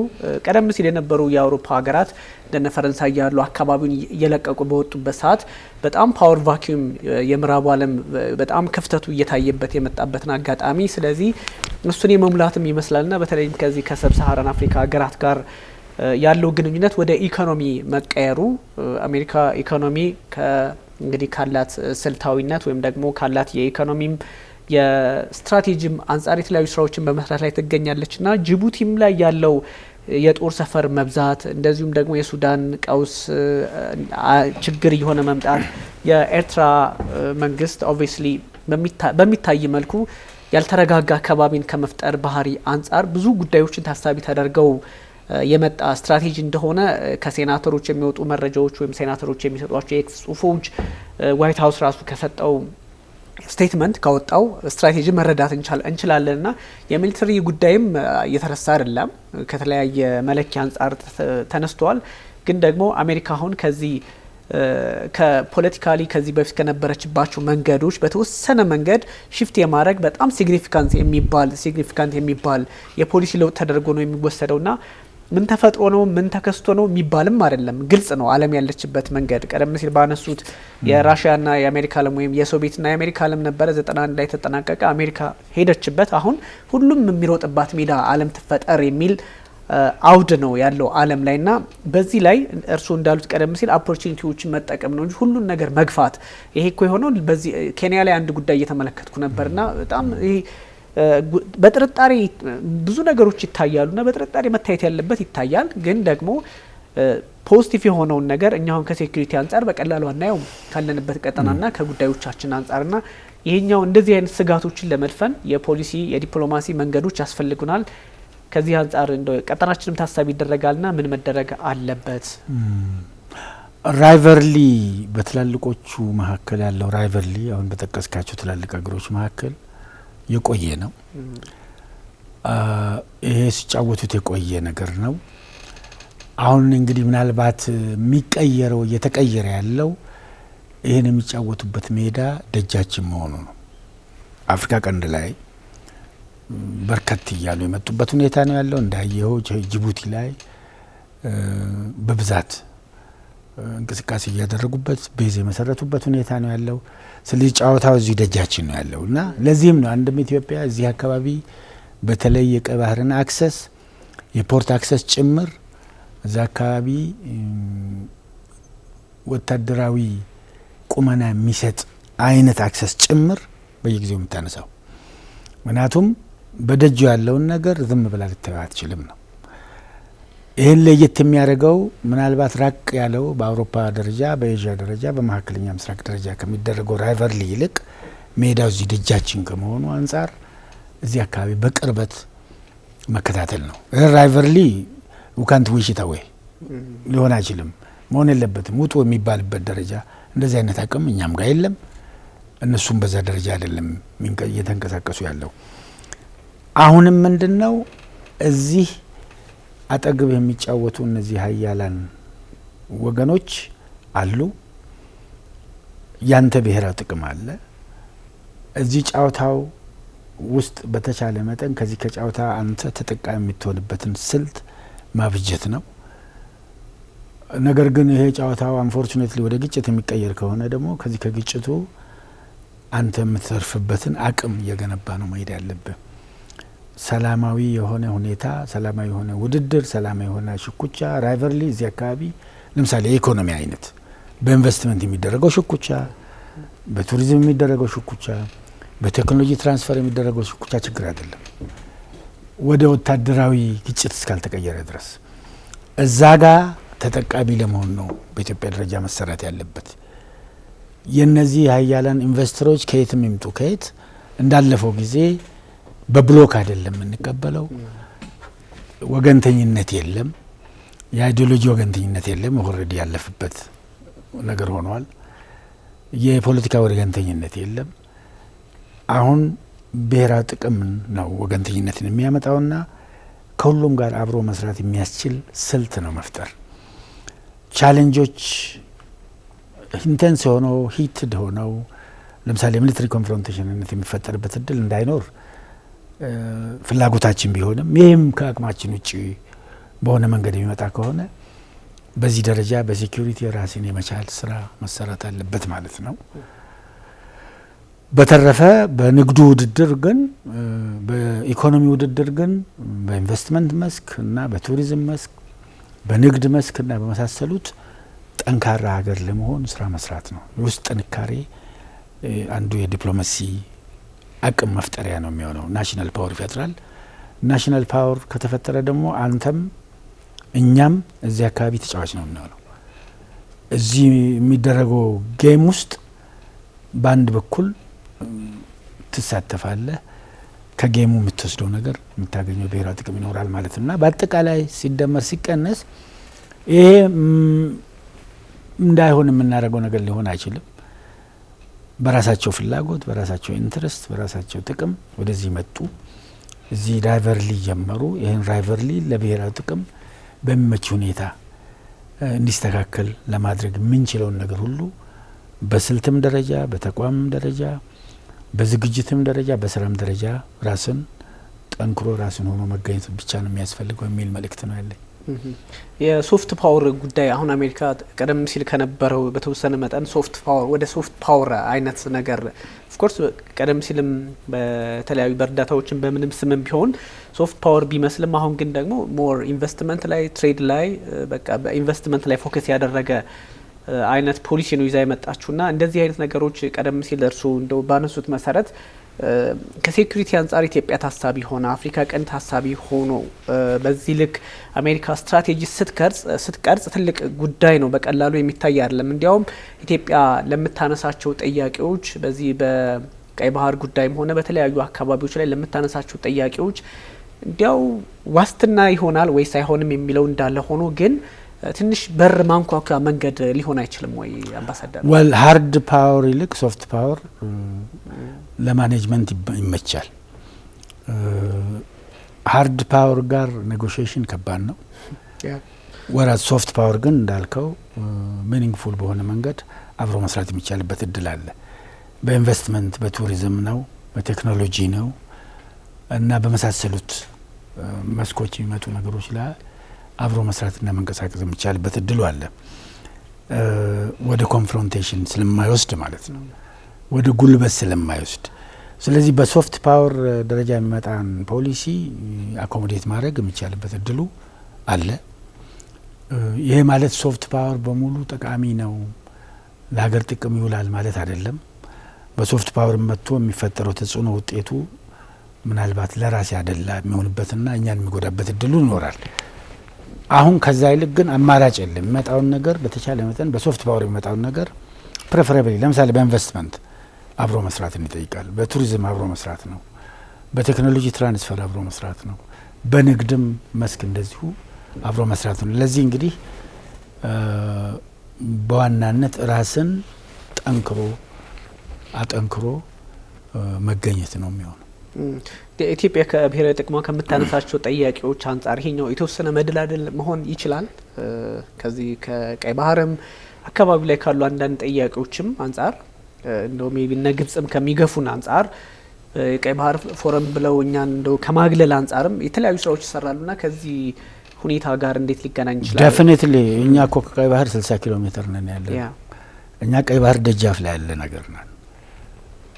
ቀደም ሲል የነበሩ የአውሮፓ ሀገራት እንደነ ፈረንሳይ ያሉ አካባቢውን እየለቀቁ በወጡበት ሰዓት በጣም ፓወር ቫኪዩም የምዕራቡ ዓለም በጣም ክፍተቱ እየታየበት የመጣበትን አጋጣሚ ስለዚህ እሱን የመሙላትም ይመስላልና በተለይም ከዚህ ከሰብ ሳሃራን አፍሪካ ሀገራት ጋር ያለው ግንኙነት ወደ ኢኮኖሚ መቀየሩ አሜሪካ ኢኮኖሚ እንግዲህ ካላት ስልታዊነት ወይም ደግሞ ካላት የኢኮኖሚም የስትራቴጂም አንጻር የተለያዩ ስራዎችን በመስራት ላይ ትገኛለችና ጅቡቲም ላይ ያለው የጦር ሰፈር መብዛት እንደዚሁም ደግሞ የሱዳን ቀውስ ችግር የሆነ መምጣት የኤርትራ መንግስት ኦብቪየስሊ በሚታይ መልኩ ያልተረጋጋ አካባቢን ከመፍጠር ባህሪ አንጻር ብዙ ጉዳዮችን ታሳቢ ተደርገው የመጣ ስትራቴጂ እንደሆነ ከሴናተሮች የሚወጡ መረጃዎች ወይም ሴናተሮች የሚሰጧቸው የኤክስ ጽሁፎች ዋይት ሀውስ ራሱ ከሰጠው ስቴትመንት ካወጣው ስትራቴጂ መረዳት እንችላለንና የሚሊተሪ ጉዳይም እየተረሳ አይደለም ከተለያየ መለኪያ አንጻር ተነስተዋል ግን ደግሞ አሜሪካ አሁን ከዚህ ከፖለቲካሊ ከዚህ በፊት ከነበረችባቸው መንገዶች በተወሰነ መንገድ ሽፍት የማድረግ በጣም ሲግኒፊካንት የሚባል የፖሊሲ ለውጥ ተደርጎ ነው የሚወሰደውና ምን ተፈጥሮ ነው ምን ተከስቶ ነው የሚባልም አይደለም ግልጽ ነው ዓለም ያለችበት መንገድ ቀደም ሲል ባነሱት የራሺያና የአሜሪካ ዓለም ወይም የሶቪየትና የአሜሪካ ዓለም ነበረ 91 ላይ ተጠናቀቀ አሜሪካ ሄደችበት አሁን ሁሉም የሚሮጥባት ሜዳ ዓለም ትፈጠር የሚል አውድ ነው ያለው ዓለም ላይና በዚህ ላይ እርሱ እንዳሉት ቀደም ሲል ኦፖርቹኒቲዎችን መጠቀም ነው እንጂ ሁሉን ነገር መግፋት ይሄ እኮ የሆነው በዚህ ኬንያ ላይ አንድ ጉዳይ እየተመለከትኩ ነበርና በጣም ይሄ በጥርጣሬ ብዙ ነገሮች ይታያሉና በጥርጣሬ መታየት ያለበት ይታያል ግን ደግሞ ፖዚቲቭ የሆነውን ነገር እኛውን ከሴኩሪቲ አንጻር በቀላሉ አናየው ካለንበት ቀጠናና ከጉዳዮቻችን አንጻርና ይሄኛው እንደዚህ አይነት ስጋቶችን ለመድፈን የፖሊሲ የዲፕሎማሲ መንገዶች ያስፈልጉናል ከዚህ አንጻር እንደው ቀጠናችንም ታሳቢ ይደረጋልና ምን መደረግ አለበት ራይቨርሊ በትላልቆቹ መካከል ያለው ራይቨርሊ አሁን በተጠቀስካቸው ትላልቅ አገሮች መካከል የቆየ ነው ይሄ ሲጫወቱት የቆየ ነገር ነው አሁን እንግዲህ ምናልባት የሚቀየረው እየተቀየረ ያለው ይሄን የሚጫወቱበት ሜዳ ደጃችን መሆኑ ነው አፍሪካ ቀንድ ላይ በርከት እያሉ የመጡበት ሁኔታ ነው ያለው እንዳየው ጅቡቲ ላይ በብዛት እንቅስቃሴ እያደረጉበት ቤዝ የመሰረቱበት ሁኔታ ነው ያለው ስለዚህ ጫወታው እዚህ ደጃችን ነው ያለውና ለዚህም ነው አንድም ኢትዮጵያ እዚህ አካባቢ በተለይ የቀይ ባህርን አክሰስ የፖርት አክሰስ ጭምር እዛ አካባቢ ወታደራዊ ቁመና የሚሰጥ አይነት አክሰስ ጭምር በየጊዜው የምታነሳው ምክንያቱም በደጁ ያለውን ነገር ዝም ብላ ልታየው አትችልም ነው ይሄን ለየት የሚያደርገው ምናልባት ራቅ ያለው በአውሮፓ ደረጃ በኤዥያ ደረጃ በመካከለኛ ምስራቅ ደረጃ ከሚደረገው ራይቨርሊ ይልቅ ሜዳው እዚህ ደጃችን ከመሆኑ አንጻር እዚህ አካባቢ በቅርበት መከታተል ነው ራይቨርሊ ውካንት ዊሽታዌ ሊሆን አይችልም መሆን የለበትም ውጡ የሚባልበት ደረጃ እንደዚህ አይነት አቅም እኛም ጋር የለም እነሱም በዛ ደረጃ አይደለም እየተንቀሳቀሱ ያለው አሁንም ምንድነው እዚህ አጠገብ የሚጫወቱ እነዚህ ሀያላን ወገኖች አሉ ያንተ ብሔራዊ ጥቅም አለ እዚህ ጫውታው ውስጥ በተቻለ መጠን ከዚህ ከጫውታ አንተ ተጠቃሚ የምትሆንበትን ስልት ማብጀት ነው ነገር ግን ይሄ ጫውታው አንፎርቹኔትሊ ወደ ግጭት የሚቀየር ከሆነ ደግሞ ከዚህ ከግጭቱ አንተ የምትሰርፍበትን አቅም እየገነባ ነው መሄድ ያለብህ ሰላማዊ የሆነ ሁኔታ ሰላማዊ የሆነ ውድድር ሰላማዊ የሆነ ሽኩቻ ራይቨርሊ እዚህ አካባቢ ለምሳሌ የኢኮኖሚ አይነት በኢንቨስትመንት የሚደረገው ሽኩቻ በቱሪዝም የሚደረገው ሽኩቻ በቴክኖሎጂ ትራንስፈር የሚደረገው ሽኩቻ ችግር አይደለም ወደ ወታደራዊ ግጭት እስካልተቀየረ ድረስ እዛ ጋር ተጠቃሚ ለመሆን ነው በኢትዮጵያ ደረጃ መሰራት ያለበት የነዚህ ሀያላን ኢንቨስተሮች ከየትም ይምጡ ከየት እንዳለፈው ጊዜ በብሎክ አይደለም እንቀበለው ወገንተኝነት የለም የአይዲዮሎጂ ወገንተኝነት የለም ኦሬዲ ያለፈበት ነገር ሆኗል የፖለቲካ ወገንተኝነት የለም አሁን ብሔራዊ ጥቅም ነው ወገንተኝነትን የሚያመጣውና ከሁሉም ጋር አብሮ መስራት የሚያስችል ስልት ነው መፍጠር። ቻሌንጆች ኢንቴንስ ሆነው ሂትድ ሆነው ለምሳሌ ሚሊተሪ ኮንፍሮንቴሽንነት የሚፈጠርበት እድል እንዳይኖር ፍላጎታችን ቢሆንም ይህም ከአቅማችን ውጭ በሆነ መንገድ የሚመጣ ከሆነ በዚህ ደረጃ በሴኩሪቲ ራስን የመቻል ስራ መሰራት አለበት ማለት ነው። በተረፈ በንግዱ ውድድር ግን በኢኮኖሚ ውድድር ግን በኢንቨስትመንት መስክ እና በቱሪዝም መስክ በንግድ መስክ እና በመሳሰሉት ጠንካራ ሀገር ለመሆን ስራ መስራት ነው። የውስጥ ጥንካሬ አንዱ የዲፕሎማሲ አቅም መፍጠሪያ ነው የሚሆነው። ናሽናል ፓወር ይፈጥራል። ናሽናል ፓወር ከተፈጠረ ደግሞ አንተም እኛም እዚህ አካባቢ ተጫዋች ነው የሚሆነው። እዚህ የሚደረገው ጌም ውስጥ በአንድ በኩል ትሳተፋለህ፣ ከጌሙ የምትወስደው ነገር የምታገኘው ብሔራዊ ጥቅም ይኖራል ማለት እና በአጠቃላይ ሲደመር ሲቀነስ ይሄ እንዳይሆን የምናደርገው ነገር ሊሆን አይችልም። በራሳቸው ፍላጎት፣ በራሳቸው ኢንትረስት፣ በራሳቸው ጥቅም ወደዚህ መጡ። እዚህ ራይቨርሊ ጀመሩ። ይህን ራይቨርሊ ለብሔራዊ ጥቅም በሚመች ሁኔታ እንዲስተካከል ለማድረግ የምንችለውን ነገር ሁሉ በስልትም ደረጃ፣ በተቋምም ደረጃ፣ በዝግጅትም ደረጃ፣ በስራም ደረጃ ራስን ጠንክሮ ራስን ሆኖ መገኘት ብቻ ነው የሚያስፈልገው የሚል መልእክት ነው ያለኝ። የሶፍት ፓወር ጉዳይ አሁን አሜሪካ ቀደም ሲል ከነበረው በተወሰነ መጠን ሶፍት ፓወር ወደ ሶፍት ፓወር አይነት ነገር ኦፍኮርስ ቀደም ሲልም በተለያዩ በእርዳታዎችን በምንም ስምም ቢሆን ሶፍት ፓወር ቢመስልም አሁን ግን ደግሞ ሞር ኢንቨስትመንት ላይ ትሬድ ላይ በቃ በኢንቨስትመንት ላይ ፎከስ ያደረገ አይነት ፖሊሲ ነው ይዛ የመጣችውና እንደዚህ አይነት ነገሮች ቀደም ሲል እርሱ እንደው ባነሱት መሰረት ከሴኩሪቲ አንጻር ኢትዮጵያ ታሳቢ ሆነ አፍሪካ ቀንድ ታሳቢ ሆኖ በዚህ ልክ አሜሪካ ስትራቴጂ ስትቀርጽ ትልቅ ጉዳይ ነው። በቀላሉ የሚታይ አይደለም። እንዲያውም ኢትዮጵያ ለምታነሳቸው ጥያቄዎች በዚህ በቀይ ባህር ጉዳይም ሆነ በተለያዩ አካባቢዎች ላይ ለምታነሳቸው ጥያቄዎች እንዲያው ዋስትና ይሆናል ወይስ አይሆንም የሚለው እንዳለ ሆኖ ግን ትንሽ በር ማንኳኳ መንገድ ሊሆን አይችልም ወይ አምባሳደር? ወል ሃርድ ፓወር ይልቅ ሶፍት ፓወር ለማኔጅመንት ይመቻል። ሃርድ ፓወር ጋር ኔጎሽዬሽን ከባድ ነው። ወራስ ሶፍት ፓወር ግን እንዳልከው ሚኒንግፉል በሆነ መንገድ አብሮ መስራት የሚቻልበት እድል አለ። በኢንቨስትመንት በቱሪዝም ነው፣ በቴክኖሎጂ ነው እና በመሳሰሉት መስኮች የሚመጡ ነገሮች ላይ አብሮ መስራትና መንቀሳቀስ የሚቻልበት እድሉ አለ። ወደ ኮንፍሮንቴሽን ስለማይወስድ ማለት ነው፣ ወደ ጉልበት ስለማይወስድ። ስለዚህ በሶፍት ፓወር ደረጃ የሚመጣን ፖሊሲ አኮሞዴት ማድረግ የሚቻልበት እድሉ አለ። ይሄ ማለት ሶፍት ፓወር በሙሉ ጠቃሚ ነው፣ ለሀገር ጥቅም ይውላል ማለት አይደለም። በሶፍት ፓወር መጥቶ የሚፈጠረው ተጽዕኖ ውጤቱ ምናልባት ለራስ ያደላ የሚሆንበትና እኛን የሚጎዳበት እድሉ ይኖራል። አሁን ከዛ ይልቅ ግን አማራጭ የለም። የሚመጣውን ነገር በተቻለ መጠን በሶፍት ፓወር የሚመጣውን ነገር ፕሬፈራብሊ ለምሳሌ በኢንቨስትመንት አብሮ መስራትን ይጠይቃል። በቱሪዝም አብሮ መስራት ነው። በቴክኖሎጂ ትራንስፈር አብሮ መስራት ነው። በንግድም መስክ እንደዚሁ አብሮ መስራት ነው። ለዚህ እንግዲህ በዋናነት ራስን አጠንክሮ መገኘት ነው የሚሆነው። ኢትዮጵያ ከብሔራዊ ጥቅሟ ከምታነሳቸው ጥያቄዎች አንጻር ይሄኛው የተወሰነ መደላደል መሆን ይችላል። ከዚህ ከቀይ ባህርም አካባቢ ላይ ካሉ አንዳንድ ጥያቄዎችም አንጻር እንደው ሜቢ እነ ግብጽም ከሚገፉን አንጻር ቀይ ባህር ፎረም ብለው እኛን እንደው ከማግለል አንጻርም የተለያዩ ስራዎች ይሰራሉና ከዚህ ሁኔታ ጋር እንዴት ሊገናኝ ይችላል? ዴፊኒትሊ እኛ እኮ ከቀይ ባህር 60 ኪሎ ሜትር ነን ያለ። እኛ ቀይ ባህር ደጃፍ ላይ ያለ ነገር ነን።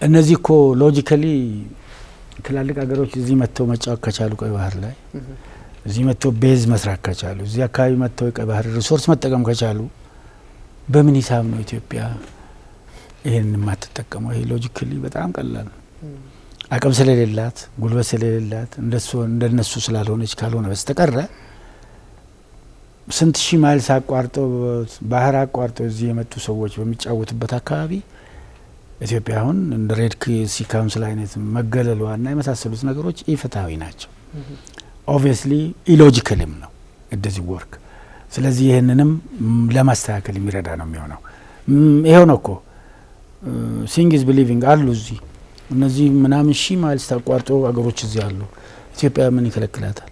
እነዚህ እኮ ሎጂካሊ ትላልቅ ሀገሮች እዚህ መጥተው መጫወት ከቻሉ ቀይ ባህር ላይ እዚህ መጥተው ቤዝ መስራት ከቻሉ እዚህ አካባቢ መጥተው ቀይ ባህር ሪሶርስ መጠቀም ከቻሉ በምን ሂሳብ ነው ኢትዮጵያ ይሄን የማትጠቀመው? ይሄ ሎጂካሊ በጣም ቀላል ነው። አቅም ስለሌላት ጉልበት ስለሌላት እንደነሱ ስላልሆነች ካልሆነ በስተቀር ስንት ሺህ ማይልስ አቋርጠው ባህር አቋርጠው እዚህ የመጡ ሰዎች በሚጫወቱበት አካባቢ ኢትዮጵያ አሁን እንደ ሬድ ሲ ካውንስል አይነት መገለሏና የመሳሰሉት ነገሮች ኢፍትሃዊ ናቸው። ኦብቪየስሊ ኢሎጂካልም ነው እንደዚህ ወርክ። ስለዚህ ይህንንም ለማስተካከል የሚረዳ ነው የሚሆነው። ይሄው ነው እኮ ሲንግ ኢዝ ቢሊቪንግ አሉ እዚህ እነዚህ ምናምን ሺህ ማይልስ ተቋርጦ አገሮች እዚህ አሉ። ኢትዮጵያ ምን ይከለክላታል?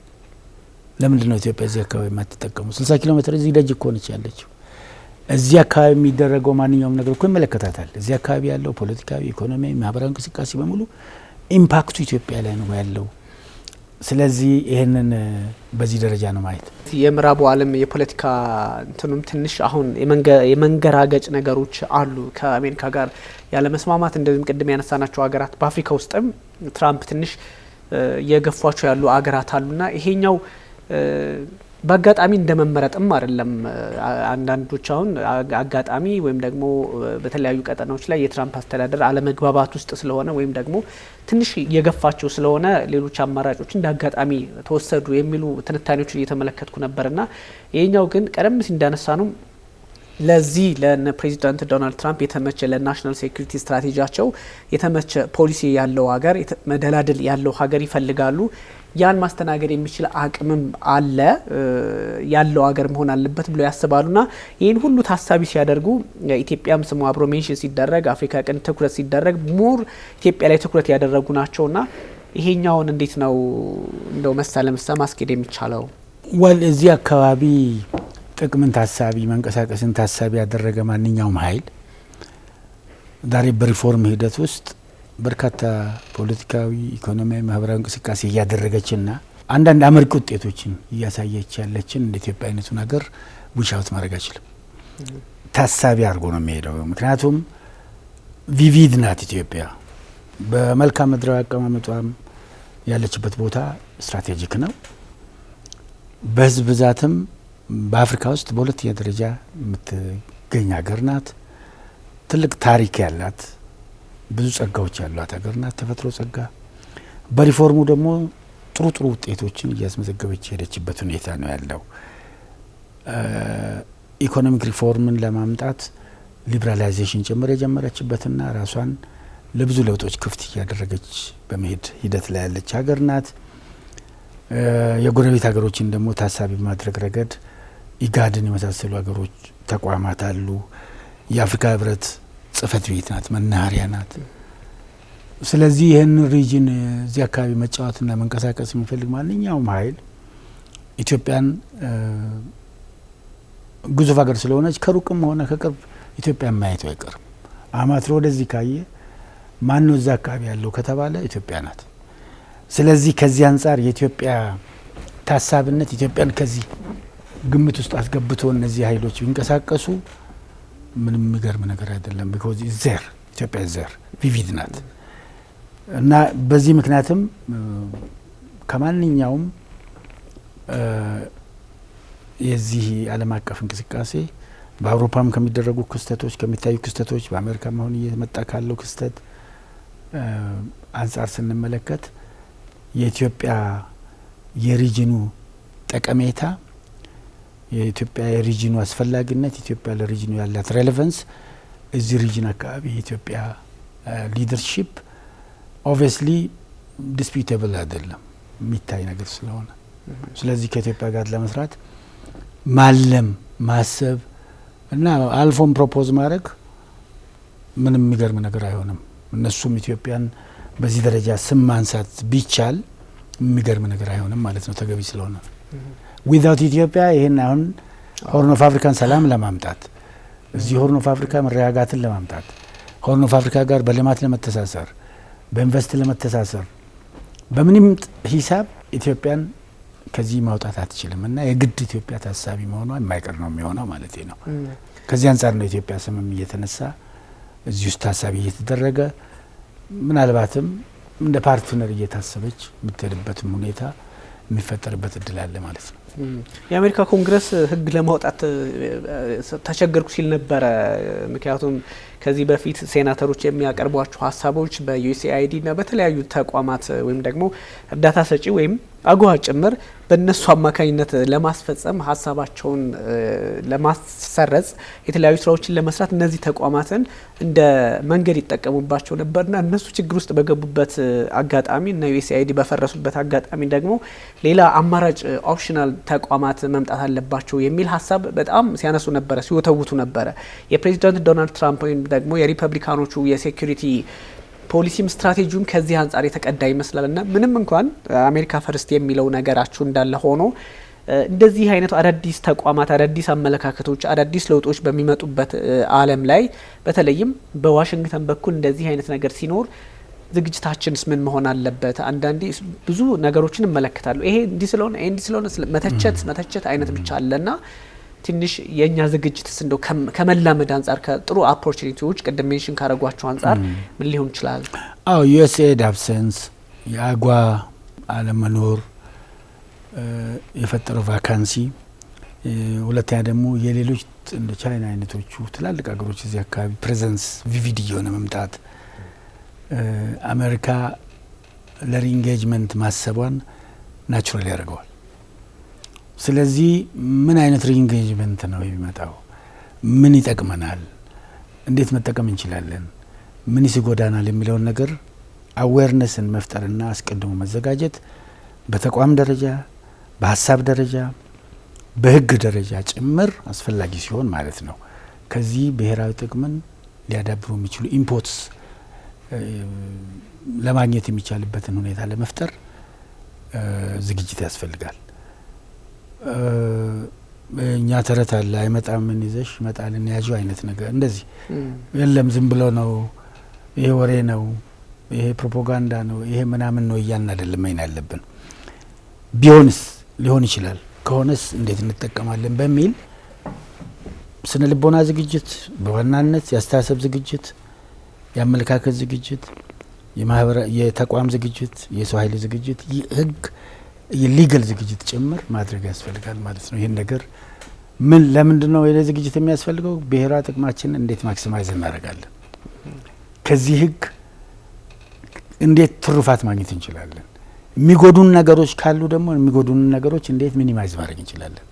ለምንድን ነው ኢትዮጵያ እዚህ አካባቢ የማትጠቀሙ? 60 ኪሎ ሜትር እዚህ ደጅ እኮ ነች ያለችው። እዚህ አካባቢ የሚደረገው ማንኛውም ነገር እኮ ይመለከታታል። እዚህ አካባቢ ያለው ፖለቲካዊ፣ ኢኮኖሚያዊ፣ ማህበራዊ እንቅስቃሴ በሙሉ ኢምፓክቱ ኢትዮጵያ ላይ ነው ያለው። ስለዚህ ይህንን በዚህ ደረጃ ነው ማየት። የምዕራቡ ዓለም የፖለቲካ እንትኑም ትንሽ አሁን የመንገራገጭ ነገሮች አሉ ከአሜሪካ ጋር ያለ መስማማት። እንደዚህም ቅድም ያነሳናቸው ሀገራት በአፍሪካ ውስጥም ትራምፕ ትንሽ እየገፏቸው ያሉ ሀገራት አሉና ይሄኛው በአጋጣሚ እንደመመረጥም አይደለም። አንዳንዶች አሁን አጋጣሚ ወይም ደግሞ በተለያዩ ቀጠናዎች ላይ የትራምፕ አስተዳደር አለመግባባት ውስጥ ስለሆነ ወይም ደግሞ ትንሽ የገፋቸው ስለሆነ ሌሎች አማራጮች እንደ አጋጣሚ ተወሰዱ የሚሉ ትንታኔዎችን እየተመለከትኩ ነበርና ይሄኛው ግን ቀደም ሲል እንዳነሳ ነው ለዚህ ለነ ፕሬዚዳንት ዶናልድ ትራምፕ የተመቸ ለናሽናል ሴኩሪቲ ስትራቴጂያቸው የተመቸ ፖሊሲ ያለው ሀገር መደላድል ያለው ሀገር ይፈልጋሉ። ያን ማስተናገድ የሚችል አቅምም አለ ያለው ሀገር መሆን አለበት ብለው ያስባሉና ይህን ሁሉ ታሳቢ ሲያደርጉ ኢትዮጵያም ስሙ አብሮ ሜንሽን ሲደረግ አፍሪካ ቀን ትኩረት ሲደረግ ሞር ኢትዮጵያ ላይ ትኩረት ያደረጉ ናቸውና ይሄኛውን እንዴት ነው እንደው መሳ ለመሳ ማስኬድ የሚቻለው? እዚህ አካባቢ ጥቅምን ታሳቢ መንቀሳቀስን ታሳቢ ያደረገ ማንኛውም ኃይል ዛሬ በሪፎርም ሂደት ውስጥ በርካታ ፖለቲካዊ፣ ኢኮኖሚያዊ፣ ማህበራዊ እንቅስቃሴ እያደረገችና አንዳንድ አመርቂ ውጤቶችን እያሳየች ያለችን እንደ ኢትዮጵያ አይነቱ ነገር ዊሻውት ማድረግ አይችልም። ታሳቢ አድርጎ ነው የሚሄደው። ምክንያቱም ቪቪድ ናት ኢትዮጵያ። በመልክዓ ምድራዊ አቀማመጧም ያለችበት ቦታ ስትራቴጂክ ነው። በህዝብ ብዛትም በአፍሪካ ውስጥ በሁለተኛ ደረጃ የምትገኝ ሀገር ናት። ትልቅ ታሪክ ያላት ብዙ ጸጋዎች ያሏት ሀገር ናት። ተፈጥሮ ጸጋ። በሪፎርሙ ደግሞ ጥሩ ጥሩ ውጤቶችን እያስመዘገበች የሄደችበት ሁኔታ ነው ያለው። ኢኮኖሚክ ሪፎርምን ለማምጣት ሊብራላይዜሽን ጭምር የጀመረችበትና ራሷን ለብዙ ለውጦች ክፍት እያደረገች በመሄድ ሂደት ላይ ያለች ሀገር ናት። የጎረቤት ሀገሮችን ደግሞ ታሳቢ በማድረግ ረገድ ኢጋድን የመሳሰሉ ሀገሮች ተቋማት አሉ። የአፍሪካ ህብረት ጽህፈት ቤት ናት፣ መናኸሪያ ናት። ስለዚህ ይህን ሪጅን እዚህ አካባቢ መጫወትና መንቀሳቀስ የሚፈልግ ማንኛውም ኃይል ኢትዮጵያን ግዙፍ ሀገር ስለሆነች ከሩቅም ሆነ ከቅርብ ኢትዮጵያን ማየቱ አይቀርም። አማትሮ ወደዚህ ካየ ማን ነው እዛ አካባቢ ያለው ከተባለ ኢትዮጵያ ናት። ስለዚህ ከዚህ አንጻር የኢትዮጵያ ታሳቢነት ኢትዮጵያን ከዚህ ግምት ውስጥ አስገብቶ እነዚህ ኃይሎች ቢንቀሳቀሱ ምንም የሚገርም ነገር አይደለም። ቢኮዝ ዘር ኢትዮጵያ ዘር ቪቪድ ናት እና በዚህ ምክንያትም ከማንኛውም የዚህ ዓለም አቀፍ እንቅስቃሴ በአውሮፓም ከሚደረጉ ክስተቶች ከሚታዩ ክስተቶች በአሜሪካም አሁን እየመጣ ካለው ክስተት አንጻር ስንመለከት የኢትዮጵያ የሪጅኑ ጠቀሜታ የኢትዮጵያ የሪጅኑ አስፈላጊነት ኢትዮጵያ ለሪጅኑ ያላት ሬሌቫንስ እዚህ ሪጅን አካባቢ የኢትዮጵያ ሊደርሺፕ ኦብቪየስሊ ዲስፒዩቴብል አይደለም የሚታይ ነገር ስለሆነ ስለዚህ ከኢትዮጵያ ጋር ለመስራት ማለም ማሰብ እና አልፎም ፕሮፖዝ ማድረግ ምንም የሚገርም ነገር አይሆንም። እነሱም ኢትዮጵያን በዚህ ደረጃ ስም ማንሳት ቢቻል የሚገርም ነገር አይሆንም ማለት ነው ተገቢ ስለሆነ ዊዛውት ኢትዮጵያ ይሄን አሁን ሆርን ኦፍ አፍሪካን ሰላም ለማምጣት እዚህ ሆርን ኦፍ አፍሪካ መረጋጋትን ለማምጣት ሆርን ኦፍ አፍሪካ ጋር በልማት ለመተሳሰር በኢንቨስት ለመተሳሰር በምንም ሂሳብ ኢትዮጵያን ከዚህ ማውጣት አትችልም እና የግድ ኢትዮጵያ ታሳቢ መሆኗ የማይቀር ነው የሚሆነው ማለት ነው። ከዚህ አንጻር ነው ኢትዮጵያ ስምም እየተነሳ እዚህ ውስጥ ታሳቢ እየተደረገ ምናልባትም እንደ ፓርትነር እየታሰበች የምትሄድበትም ሁኔታ የሚፈጠርበት እድል አለ ማለት ነው። የአሜሪካ ኮንግረስ ህግ ለማውጣት ተቸገርኩ ሲል ነበረ። ምክንያቱም ከዚህ በፊት ሴናተሮች የሚያቀርቧቸው ሀሳቦች በዩኤስኤአይዲ እና በተለያዩ ተቋማት ወይም ደግሞ እርዳታ ሰጪ ወይም አጎዋ ጭምር በእነሱ አማካኝነት ለማስፈጸም ሀሳባቸውን ለማሰረጽ የተለያዩ ስራዎችን ለመስራት እነዚህ ተቋማትን እንደ መንገድ ይጠቀሙባቸው ነበርና እነሱ ችግር ውስጥ በገቡበት አጋጣሚ እና ዩኤስኤአይዲ በፈረሱበት አጋጣሚ ደግሞ ሌላ አማራጭ ኦፕሽናል ተቋማት መምጣት አለባቸው የሚል ሀሳብ በጣም ሲያነሱ ነበረ፣ ሲወተውቱ ነበረ። የፕሬዚዳንት ዶናልድ ትራምፕ ወይም ደግሞ የሪፐብሊካኖቹ የሴኩሪቲ ፖሊሲም ስትራቴጂውም ከዚህ አንጻር የተቀዳ ይመስላልና ምንም እንኳን አሜሪካ ፈርስት የሚለው ነገራችሁ እንዳለ ሆኖ እንደዚህ አይነት አዳዲስ ተቋማት አዳዲስ አመለካከቶች አዳዲስ ለውጦች በሚመጡበት ዓለም ላይ በተለይም በዋሽንግተን በኩል እንደዚህ አይነት ነገር ሲኖር ዝግጅታችንስ ምን መሆን አለበት? አንዳንዴ ብዙ ነገሮችን እመለከታለሁ። ይሄ እንዲህ ስለሆነ መተቸት አይነት ብቻ አለና ትንሽ የኛ ዝግጅትስ እንደው ከመላመድ አንጻር ከጥሩ ኦፖርቹኒቲዎች ቅድም ሜንሽን ካረጓቸው አንጻር ምን ሊሆን ይችላል? ዩኤስኤድ አብሰንስ የአጓ አለመኖር የፈጠረው ቫካንሲ፣ ሁለተኛ ደግሞ የሌሎች እንደ ቻይና አይነቶቹ ትላልቅ ሀገሮች እዚህ አካባቢ ፕሬዘንስ ቪቪድ የሆነ መምጣት አሜሪካ ለሪኢንጌጅመንት ማሰቧን ናቹራል ያደርገዋል። ስለዚህ ምን አይነት ሪኢንጌጅመንት ነው የሚመጣው? ምን ይጠቅመናል? እንዴት መጠቀም እንችላለን? ምን ይጎዳናል? የሚለውን ነገር አዌርነስን መፍጠርና አስቀድሞ መዘጋጀት በተቋም ደረጃ በሀሳብ ደረጃ በህግ ደረጃ ጭምር አስፈላጊ ሲሆን ማለት ነው። ከዚህ ብሔራዊ ጥቅምን ሊያዳብሩ የሚችሉ ኢምፖርትስ ለማግኘት የሚቻልበትን ሁኔታ ለመፍጠር ዝግጅት ያስፈልጋል። እኛ ተረት አለ አይመጣም ምን ይዘሽ ይመጣልን ያጁ አይነት ነገር እንደዚህ የለም ዝም ብሎ ነው ይሄ ወሬ ነው ይሄ ፕሮፓጋንዳ ነው ይሄ ምናምን ነው እያልን አይደለም መይን ያለብን። ቢሆንስ ሊሆን ይችላል ከሆነስ እንዴት እንጠቀማለን በሚል ስነ ልቦና ዝግጅት በዋናነት ያስተሳሰብ ዝግጅት የአመለካከት ዝግጅት የተቋም ዝግጅት የሰው ኃይል ዝግጅት ህግ የሊጋል ዝግጅት ጭምር ማድረግ ያስፈልጋል ማለት ነው። ይሄን ነገር ምን ለምንድን ነው የለ ዝግጅት የሚያስፈልገው? ብሔራዊ ጥቅማችንን እንዴት ማክሲማይዝ እናደርጋለን? ከዚህ ህግ እንዴት ትሩፋት ማግኘት እንችላለን? የሚጎዱን ነገሮች ካሉ ደግሞ የሚጎዱን ነገሮች እንዴት ሚኒማይዝ ማድረግ እንችላለን?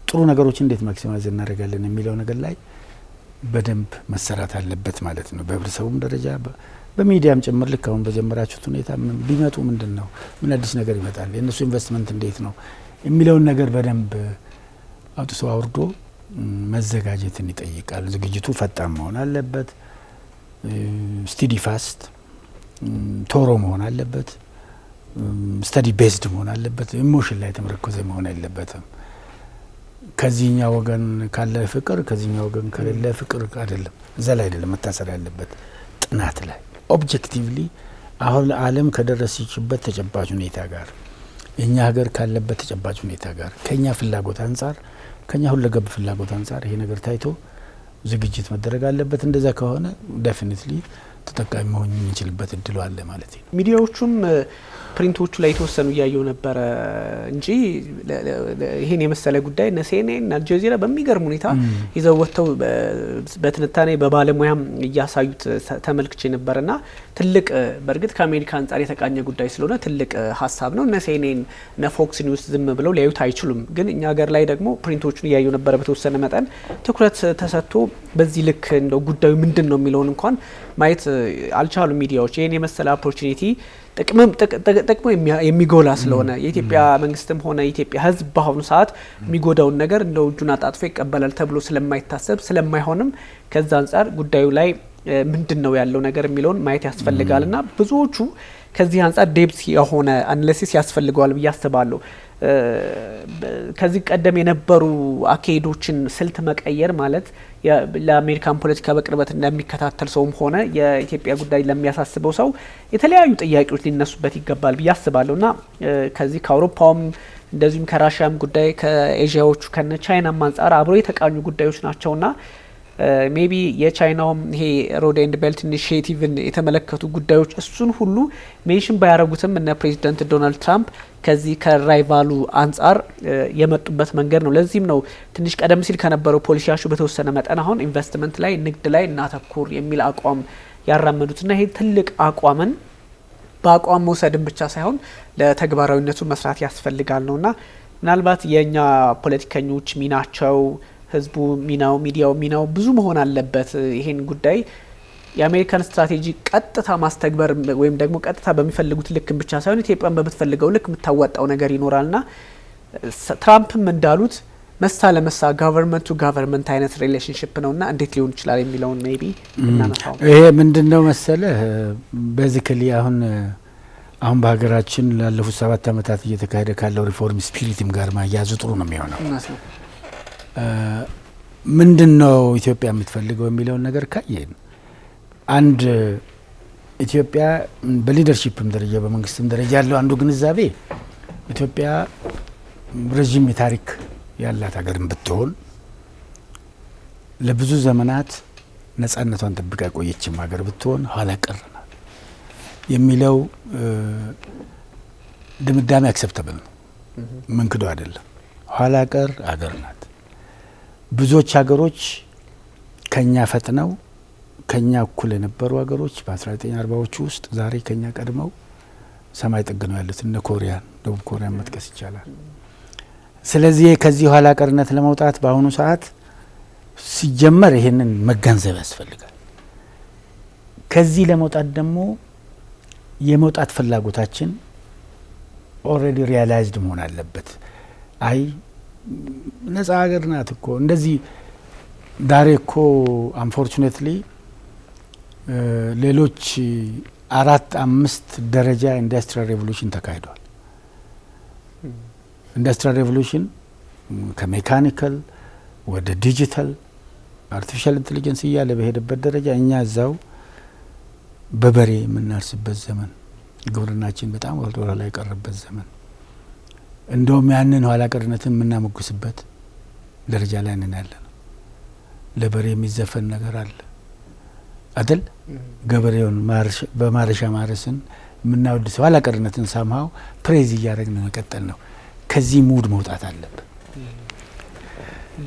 ጥሩ ነገሮች እንዴት ማክሲማይዝ እናደርጋለን የሚለው ነገር ላይ በደንብ መሰራት አለበት ማለት ነው። በህብረተሰቡም ደረጃ በሚዲያም ጭምር ልክ አሁን በጀመራችሁት ሁኔታ ቢመጡ ምንድነው ምን አዲስ ነገር ይመጣል የነሱ ኢንቨስትመንት እንዴት ነው የሚለውን ነገር በደንብ አውጥቶ አውርዶ መዘጋጀትን ይጠይቃል። ዝግጅቱ ፈጣን መሆን አለበት። ስቲዲ ፋስት ቶሮ መሆን አለበት። ስተዲ ቤዝድ መሆን አለበት። ኢሞሽን ላይ ተመረኮዘ መሆን የለበትም። ከዚህኛው ወገን ካለ ፍቅር ከዚህኛው ወገን ከሌለ ፍቅር አይደለም። እዛ ላይ አይደለም መታሰር ያለበት ጥናት ላይ ኦብጀክቲቭሊ አሁን ዓለም ከደረሰችበት ተጨባጭ ሁኔታ ጋር እኛ ሀገር ካለበት ተጨባጭ ሁኔታ ጋር ከኛ ፍላጎት አንጻር ከኛ ሁለገብ ፍላጎት አንጻር ይሄ ነገር ታይቶ ዝግጅት መደረግ አለበት። እንደዛ ከሆነ ዴፊኒትሊ ተጠቃሚ መሆን የሚችልበት እድሉ አለ ማለት ነው። ሚዲያዎቹም ፕሪንቶቹ ላይ ተወሰኑ ያየው ነበር እንጂ ይሄን የመሰለ ጉዳይ ነሴኔን አልጀዚራ በሚገርም ሁኔታ ይዘው ወጥተው በትንታኔ በባለሙያም እያሳዩት ተመልክቼ ነበርና ትልቅ በርግጥ ከአሜሪካ አንጻር የተቃኘ ጉዳይ ስለሆነ ትልቅ ሀሳብ ነው። ነሴኔን ነፎክስ ኒውስ ዝም ብለው ሊያዩት አይችሉም። ግን እኛ ሀገር ላይ ደግሞ ፕሪንቶቹን እያየው ነበር በተወሰነ መጠን ትኩረት ተሰጥቶ በዚህ ልክ እንደው ጉዳዩ ምንድነው የሚለውን እንኳን ማየት አልቻሉም ሚዲያዎች። ይሄን የመሰለ ኦፖርቹኒቲ ጥቅሙ የሚጎላ ስለሆነ የኢትዮጵያ መንግስትም ሆነ የኢትዮጵያ ሕዝብ በአሁኑ ሰዓት የሚጎዳውን ነገር እንደው እጁን አጣጥፎ ይቀበላል ተብሎ ስለማይታሰብ ስለማይሆንም ከዛ አንጻር ጉዳዩ ላይ ምንድነው ያለው ነገር የሚለውን ማየት ያስፈልጋልና ብዙዎቹ ከዚህ አንጻር ዴፕስ የሆነ አናሊሲስ ያስፈልገዋል ብዬ አስባለሁ። ከዚህ ቀደም የነበሩ አካሄዶችን ስልት መቀየር ማለት ለአሜሪካን ፖለቲካ በቅርበት እንደሚከታተል ሰውም ሆነ የኢትዮጵያ ጉዳይ ለሚያሳስበው ሰው የተለያዩ ጥያቄዎች ሊነሱበት ይገባል ብዬ አስባለሁና ከዚህ ከአውሮፓውም እንደዚሁም ከራሽያም ጉዳይ ከኤዥያዎቹ ከነ ቻይናም አንጻር አብሮ የተቃኙ ጉዳዮች ናቸውና ሜቢ የቻይናውም ይሄ ሮድ ኤንድ ቤልት ኢኒሺዬቲቭን የተመለከቱ ጉዳዮች እሱን ሁሉ ሜንሽን ባያረጉትም እነ ፕሬዚዳንት ዶናልድ ትራምፕ ከዚህ ከራይቫሉ አንጻር የመጡበት መንገድ ነው። ለዚህም ነው ትንሽ ቀደም ሲል ከነበረው ፖሊሲያቸው በተወሰነ መጠን አሁን ኢንቨስትመንት ላይ ንግድ ላይ እናተኩር የሚል አቋም ያራመዱትና ይሄ ትልቅ አቋምን በአቋም መውሰድን ብቻ ሳይሆን ለተግባራዊነቱ መስራት ያስፈልጋል ነውና ምናልባት የኛ ፖለቲከኞች ሚናቸው ህዝቡ ሚናው ሚዲያው ሚናው ብዙ መሆን አለበት። ይሄን ጉዳይ የአሜሪካን ስትራቴጂ ቀጥታ ማስተግበር ወይም ደግሞ ቀጥታ በሚፈልጉት ልክ ብቻ ሳይሆን ኢትዮጵያን በምትፈልገው ልክ የምታወጣው ነገር ይኖራልና ትራምፕም እንዳሉት መሳ ለመሳ ገቨርንመንት ቱ ገቨርንመንት አይነት ሪሌሽንሺፕ ነውና እንዴት ሊሆን ይችላል የሚለውን ሜቢ እናነሳው። ይሄ ምንድነው መሰለ ቤዚካሊ አሁን በሀገራችን ላለፉት 7 አመታት እየተካሄደ ካለው ሪፎርም ስፒሪትም ጋር ማያያዙ ጥሩ ነው የሚሆነው። ምንድነው ኢትዮጵያ የምትፈልገው የሚለውን ነገር ካየን አንድ ኢትዮጵያ በሊደርሺፕም ደረጃ በመንግስትም ደረጃ ያለው አንዱ ግንዛቤ ኢትዮጵያ ረጅም የታሪክ ያላት ሀገርን ብትሆን ለብዙ ዘመናት ነጻነቷን ጠብቃ የቆየችም ሀገር ብትሆን ኋላ ቀር ናት የሚለው ድምዳሜ አክሰፕተብል ነው፣ መንክዶ አይደለም። ኋላ ቀር ሀገር ናት። ብዙዎች ሀገሮች ከኛ ፈጥነው ከኛ እኩል የነበሩ ሀገሮች በ1940ዎቹ ውስጥ ዛሬ ከኛ ቀድመው ሰማይ ጥግ ነው ያሉት። እነ ኮሪያን፣ ደቡብ ኮሪያን መጥቀስ ይቻላል። ስለዚህ ከዚህ ኋላ ቀርነት ለመውጣት በአሁኑ ሰዓት ሲጀመር ይሄንን መገንዘብ ያስፈልጋል። ከዚህ ለመውጣት ደግሞ የመውጣት ፍላጎታችን ኦልሬዲ ሪያላይዝድ መሆን አለበት። አይ ነጻ ሀገር ናት እኮ እንደዚህ ዛሬ እኮ አንፎርቹኔትሊ ሌሎች 4-5 ደረጃ ኢንዱስትሪያል ሬቮሉሽን ተካሂዷል። ኢንዱስትሪያል ሬቮሉሽን ከሜካኒካል ወደ ዲጂታል አርቲፊሻል ኢንቴሊጀንስ እያለ በሄደበት ደረጃ እኛ እዛው በበሬ የምናርስበት ዘመን፣ ግብርናችን በጣም ወደ ኋላ የቀረበት ዘመን፣ እንደውም ያንን ኋላ ቀርነትን የምናሞግስበት ደረጃ ላይ ነን ያለ ነው። ለበሬ የሚዘፈን ነገር አለ አይደል? ገበሬውን በማረሻ ማረስን የምናወድሰው ኋላ ቀርነትን ሳምሃው ፕሬዝ እያደረግን መቀጠል ነው። ከዚህ ሙድ መውጣት አለብን።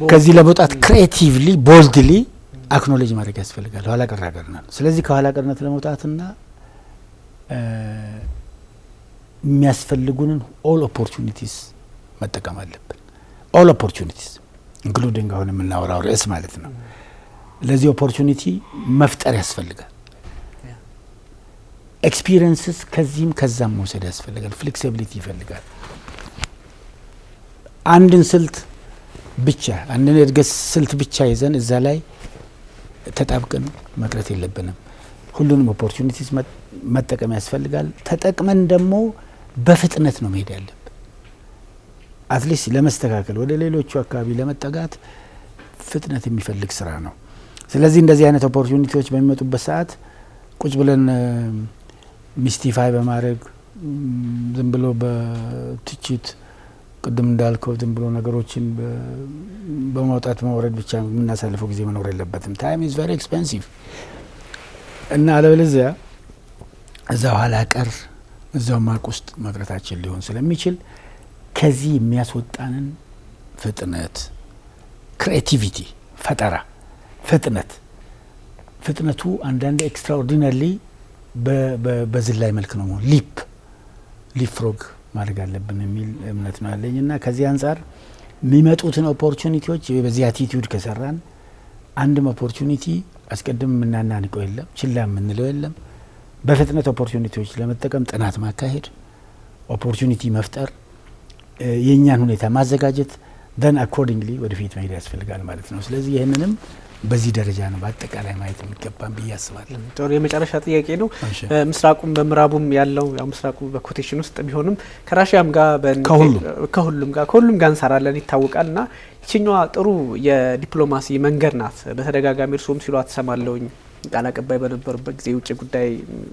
ከዚህ ለመውጣት ክሬቲቭሊ ቦልድሊ አክኖሌጅ ማድረግ ያስፈልጋል። ኋላ ቀር ሀገር ነን። ስለዚህ ከኋላ ቀርነት ለመውጣትና የሚያስፈልጉንን ኦል ኦፖርቹኒቲስ መጠቀም አለብን። ኦል ኦፖርቹኒቲስ ኢንክሉዲንግ አሁን የምናወራው ርዕስ ማለት ነው። ለዚህ ኦፖርቹኒቲ መፍጠር ያስፈልጋል። ኤክስፒሪየንስስ ከዚህም ከዛም መውሰድ ያስፈልጋል። ፍሌክሲቢሊቲ ይፈልጋል። አንድን ስልት ብቻ አንድን የእድገት ስልት ብቻ ይዘን እዛ ላይ ተጣብቀን መቅረት የለብንም። ሁሉንም ኦፖርቹኒቲስ መጠቀም ያስፈልጋል። ተጠቅመን ደግሞ በፍጥነት ነው መሄድ ያለብን። አትሊስት ለመስተካከል ወደ ሌሎቹ አካባቢ ለመጠጋት ፍጥነት የሚፈልግ ስራ ነው። ስለዚህ እንደዚህ አይነት ኦፖርቹኒቲዎች በሚመጡበት ሰዓት ቁጭ ብለን ሚስቲፋይ በማድረግ ዝም ብሎ በትችት ቅድም እንዳልከው ዝም ብሎ ነገሮችን በማውጣት መውረድ ብቻ የምናሳልፈው ጊዜ መኖር የለበትም። ታይም ኢዝ ቬሪ ኤክስፔንሲቭ እና አለበለዚያ እዛው ኋላ ቀር እዛው ማቅ ውስጥ መቅረታችን ሊሆን ስለሚችል ከዚህ የሚያስወጣንን ፍጥነት፣ ክሬቲቪቲ፣ ፈጠራ፣ ፍጥነቱ አንዳንድ ኤክስትራኦርዲናሪ በዝላይ መልክ ነው ሊፕ ፍሮግ ማድረግ አለብን የሚል እምነት ነው ያለኝ እና ከዚህ አንጻር የሚመጡትን ኦፖርቹኒቲዎች በዚህ አቲቲዩድ ከሰራን አንድም ኦፖርቹኒቲ አስቀድም የምናናንቀው የለም፣ ችላ የምንለው የለም። በፍጥነት ኦፖርቹኒቲዎች ለመጠቀም ጥናት ማካሄድ፣ ኦፖርቹኒቲ መፍጠር፣ የእኛን ሁኔታ ማዘጋጀት ደን አኮርዲንግሊ ወደፊት መሄድ ያስፈልጋል ማለት ነው። ስለዚህ ይህንንም በዚህ ደረጃ ነው በአጠቃላይ ማየት የሚገባን ብዬ አስባለሁ። ጥሩ የመጨረሻ ጥያቄ ነው። ምስራቁም በምዕራቡም ያለው ያው ምስራቁ በኮቴሽን ውስጥ ቢሆንም ከራሽያም ጋር ከሁሉም ጋር እንሰራለን ይታወቃልና ይችኛዋ ጥሩ የዲፕሎማሲ መንገድ ናት። በተደጋጋሚ እርሶም ሲሉ አትሰማለሁኝ ቃል አቀባይ በነበሩበት ጊዜ የውጭ ጉዳይ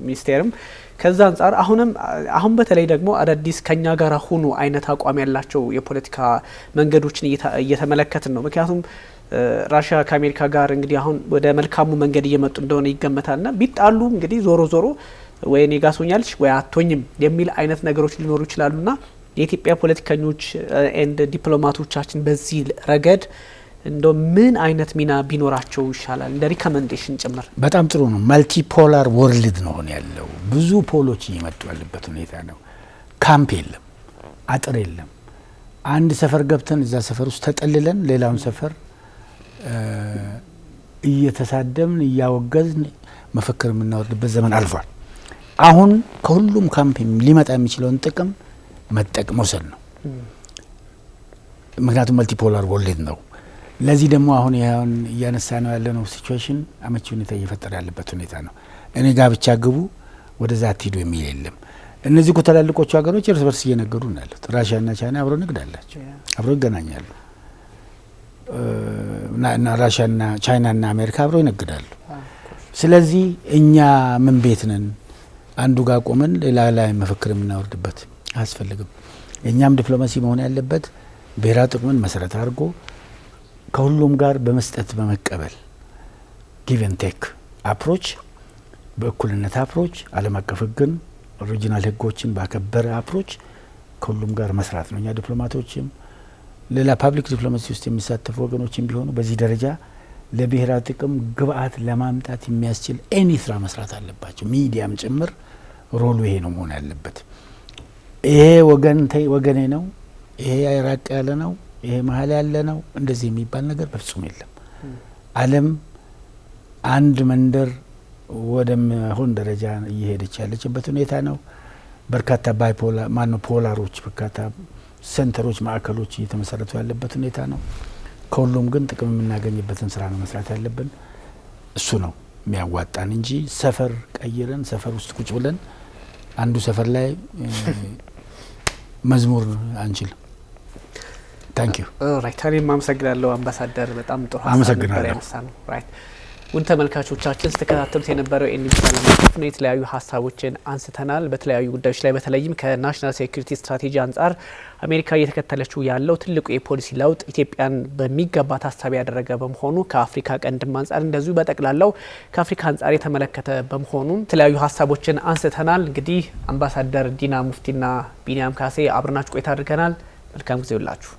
ሚኒስቴርም ከዛ አንጻር አሁን በተለይ ደግሞ አዳዲስ ከኛ ጋር ሆኑ አይነት አቋም ያላቸው የፖለቲካ መንገዶችን እየተመለከትን ነው። ምክንያቱም ራሽያ ከአሜሪካ ጋር እንግዲህ አሁን ወደ መልካሙ መንገድ እየመጡ እንደሆነ ይገመታልና ቢጣሉ እንግዲህ ዞሮ ወይ እኔ ጋር ሶኛልሽ ወይ አትሆኝም የሚል አይነት ነገሮች ሊኖሩ ይችላሉና የኢትዮጵያ ፖለቲከኞች ኤንድ ዲፕሎማቶቻችን በዚህ ረገድ እንደው ምን አይነት ሚና ቢኖራቸው ይሻላል እንደ ሪኮመንዴሽን ጭምር? በጣም ጥሩ ነው። መልቲፖላር ወርልድ ነው ያለው። ብዙ ፖሎች እየመጡ ያለበት ሁኔታ ነው። ካምፕ የለም፣ አጥር የለም። አንድ ሰፈር ገብተን እዛ ሰፈር ውስጥ ተጠልለን ሌላውን ሰፈር እየተሳደምን እያወገዝን መፈክር የምናወርድበት ዘመን አልፏል። አሁን ከሁሉም ካምፕ ሊመጣ የሚችለውን ጥቅም መውሰድ ነው። ምክንያቱም መልቲፖላር ወርልድ ነው። ለዚህ ደግሞ አሁን ይሄን እያነሳ ነው ያለነው ሲቹዌሽን አመቺ ሁኔታ እየፈጠረ ያለበት ሁኔታ ነው። እኔ ጋር ብቻ ግቡ ወደዛ አትሄዱ የሚል የለም። እነዚህ ትላልቆቹ ሀገሮች እርስ በርስ እየነገዱ ነው ያሉት። ራሽያና ቻይና አብረው ንግድ አላቸው፣ አብረው ይገናኛሉ። እና ራሽያና ቻይናና አሜሪካ አብረው ይነግዳሉ። ስለዚህ እኛ ምን ቤት ነን? አንዱ ጋር ቆመን ሌላ ላይ መፈክር የምናወርድበት አያስፈልግም። እኛም ዲፕሎማሲ መሆን ያለበት ብሔራዊ ጥቅምን መሰረት አድርጎ ከሁሉም ጋር በመስጠት በመቀበል ጊቭ ኤንድ ቴክ አፕሮች፣ በእኩልነት አፕሮች፣ ዓለም አቀፍ ሕግን ኦሪጂናል ሕጎችን ባከበረ አፕሮች ከሁሉም ጋር መስራት ነው። እኛ ዲፕሎማቶችም ሌላ ፓብሊክ ዲፕሎማሲ ውስጥ የሚሳተፉ ወገኖችም ቢሆኑ በዚህ ደረጃ ለብሔራዊ ጥቅም ግብአት ለማምጣት የሚያስችል ኤኒ ስራ መስራት አለባቸው። ሚዲያም ጭምር ሮሉ ይሄ ነው መሆን ያለበት። ይሄ ወገኔ ነው፣ ይሄ ራቅ ያለ ነው፣ ይሄ መሀል ያለ ነው፣ እንደዚህ የሚባል ነገር በፍጹም የለም። ዓለም አንድ መንደር ወደመሆን ደረጃ እየሄደች ያለችበት ሁኔታ ነው። በርካታ ፖላሮች፣ በርካታ ሴንተሮች፣ ማዕከሎች እየተመሰረቱ ያለበት ሁኔታ ነው። ከሁሉም ግን ጥቅም የምናገኝበትን ስራ ነው መስራት ያለብን። እሱ ነው የሚያዋጣን እንጂ ሰፈር ቀይረን ሰፈር ውስጥ ቁጭ ብለን አንዱ ሰፈር ላይ መዝሙር አንችልም። ታንክ ዩ ራይት። እኔም አመሰግናለሁ አምባሳደር፣ በጣም ጥሩ ሀሳብ ነበር ያነሳነው። ራይት ውድ ተመልካቾቻችን ስትከታተሉት የነበረው ኤንቢሲ ዓለም አቀፍ ነው። የተለያዩ ሀሳቦችን አንስተናል በተለያዩ ጉዳዮች ላይ። በተለይም ከናሽናል ሴኩሪቲ ስትራቴጂ አንጻር አሜሪካ እየተከተለችው ያለው ትልቁ የፖሊሲ ለውጥ ኢትዮጵያን በሚገባ ታሳቢ ያደረገ በመሆኑ ከአፍሪካ ቀንድም አንጻር እንደዚሁ በጠቅላላው ከአፍሪካ አንጻር የተመለከተ በመሆኑ የተለያዩ ሀሳቦችን አንስተናል። እንግዲህ አምባሳደር ዲና ሙፍቲና ቢኒያም ካሴ አብረናችሁ ቆይታ አድርገናል። መልካም ጊዜ ይሁንላችሁ።